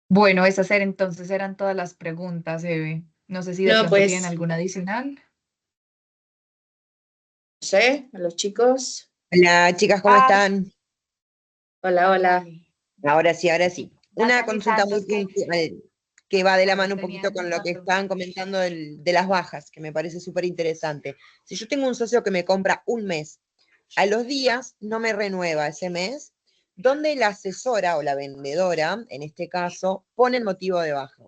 Bueno, entonces eran todas las preguntas, Eve. No sé si de No, pronto tienen pues, alguna adicional. no sé, a los chicos. Hola, chicas, ¿cómo Ay, están? Hola, hola. dale. Ahora sí, ahora sí. Una Natalie consulta muy Santos, que puntual que va de la mano un tenía poquito con lo que datos. estaban comentando de las bajas, que me parece súper interesante. Si yo tengo un socio que me compra un mes, a los días no me renueva ese mes, ¿dónde la asesora o la vendedora, en este caso, pone el motivo de baja?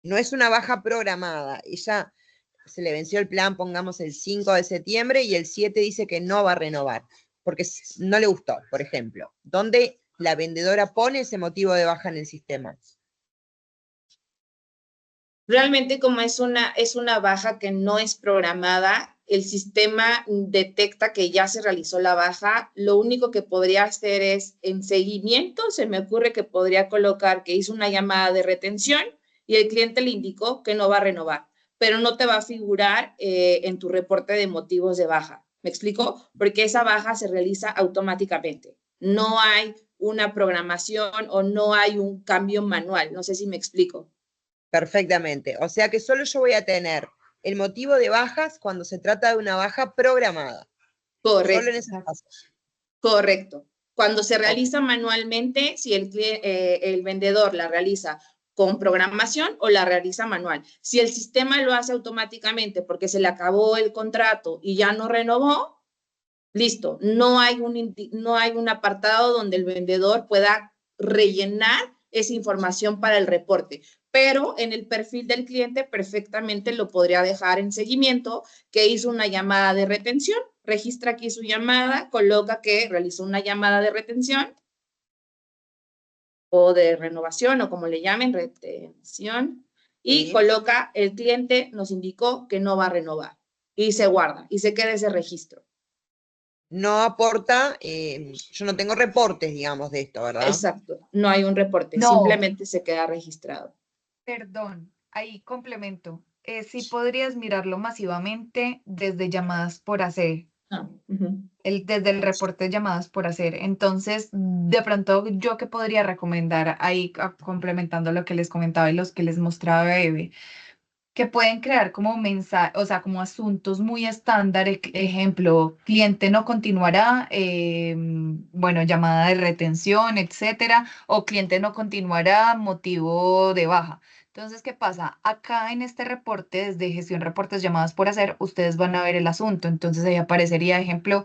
No es una baja programada. Ella se le venció el plan, pongamos el 5 de septiembre y el 7 dice que no va a renovar, porque no le gustó, por ejemplo. ¿Dónde la vendedora pone ese motivo de baja en el sistema? Realmente como es una baja que no es programada, el sistema detecta que ya se realizó la baja. Lo único que podría hacer es en seguimiento, se me ocurre que podría colocar que hizo una llamada de retención y el cliente le indicó que no va a renovar, pero no te va a figurar en tu reporte de motivos de baja. ¿Me explico? Porque esa baja se realiza automáticamente. No hay una programación o no hay un cambio manual. No sé si me explico. Perfectamente. O sea que solo yo voy a tener el motivo de bajas cuando se trata de una baja programada. Solo en Correcto, esos casos. correcto. Cuando se Ok. realiza manualmente, si el vendedor la realiza con programación o la realiza manual. Si el sistema lo hace automáticamente porque se le acabó el contrato y ya no renovó, listo. No hay un apartado donde el vendedor pueda rellenar esa información para el reporte, pero en el perfil del cliente perfectamente lo podría dejar en seguimiento, que hizo una llamada de retención, registra aquí su llamada, coloca que realizó una llamada de retención o de renovación o como le llamen, retención, y Sí. coloca el cliente nos indicó que no va a renovar y se guarda y se queda ese registro. No aporta, yo no tengo reportes, digamos, de esto, ¿verdad? Exacto, no hay un reporte, No, simplemente se queda registrado. perdón, ahí complemento. Sí podrías mirarlo masivamente desde llamadas por hacer. Ah, uh-huh. desde el reporte de llamadas por hacer. Entonces, de pronto, ¿yo qué podría recomendar ahí, complementando lo que les comentaba y los que les mostraba Eve? Que pueden crear como mensaje, o sea, como asuntos muy estándar, ejemplo, cliente no continuará, bueno, llamada de retención, etcétera, o cliente no continuará, motivo de baja. Entonces, ¿qué pasa? Acá en este reporte, desde gestión reportes llamadas por hacer, ustedes van a ver el asunto. Entonces, ahí aparecería, ejemplo,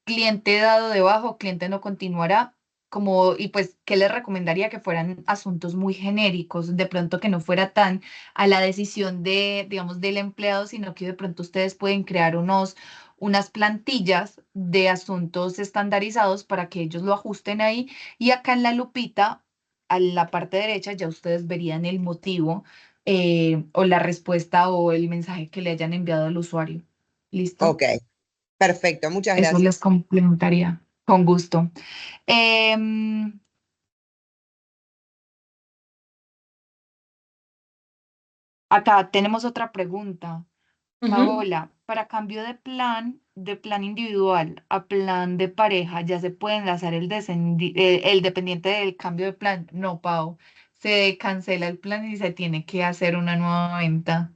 cliente dado de baja o cliente no continuará. Como, y pues, ¿qué les recomendaría? Que fueran asuntos muy genéricos, de pronto que no fuera tan a la decisión de, digamos, del empleado, sino que de pronto ustedes pueden crear unas plantillas de asuntos estandarizados para que ellos lo ajusten ahí. Y acá en la lupita, a la parte derecha, ya ustedes verían el motivo o la respuesta o el mensaje que le hayan enviado al usuario. ¿Listo? Ok, perfecto, muchas Eso gracias. les complementaría. Con gusto. Em, Acá tenemos otra pregunta. Ujú. Paola, para cambio de plan individual a plan de pareja, ¿ya se puede enlazar el dependiente del cambio de plan? No, Pau, se cancela el plan y se tiene que hacer una nueva venta.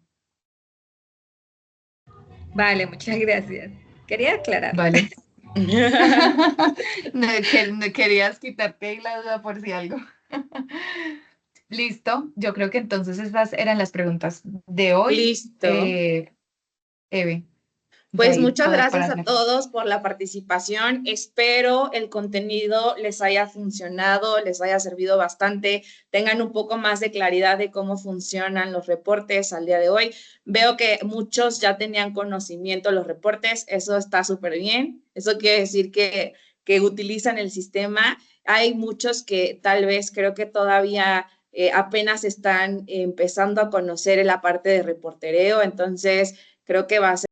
Vale, muchas gracias. Quería aclararlo. ¿Vale? No querías quitarte ahí la duda por si algo. Listo, yo creo que entonces estas eran las preguntas de hoy. Listo. Eve, de Pues ahí muchas para gracias a hacer. todos por la participación. Espero el contenido les haya funcionado, les haya servido bastante, tengan un poco más de claridad de cómo funcionan los reportes al día de hoy. Veo que muchos ya tenían conocimiento de los reportes, eso está súper bien. Eso quiere decir que utilizan el sistema. Hay muchos que tal vez creo que todavía apenas están empezando a conocer la parte de reportereo, entonces creo que va a ser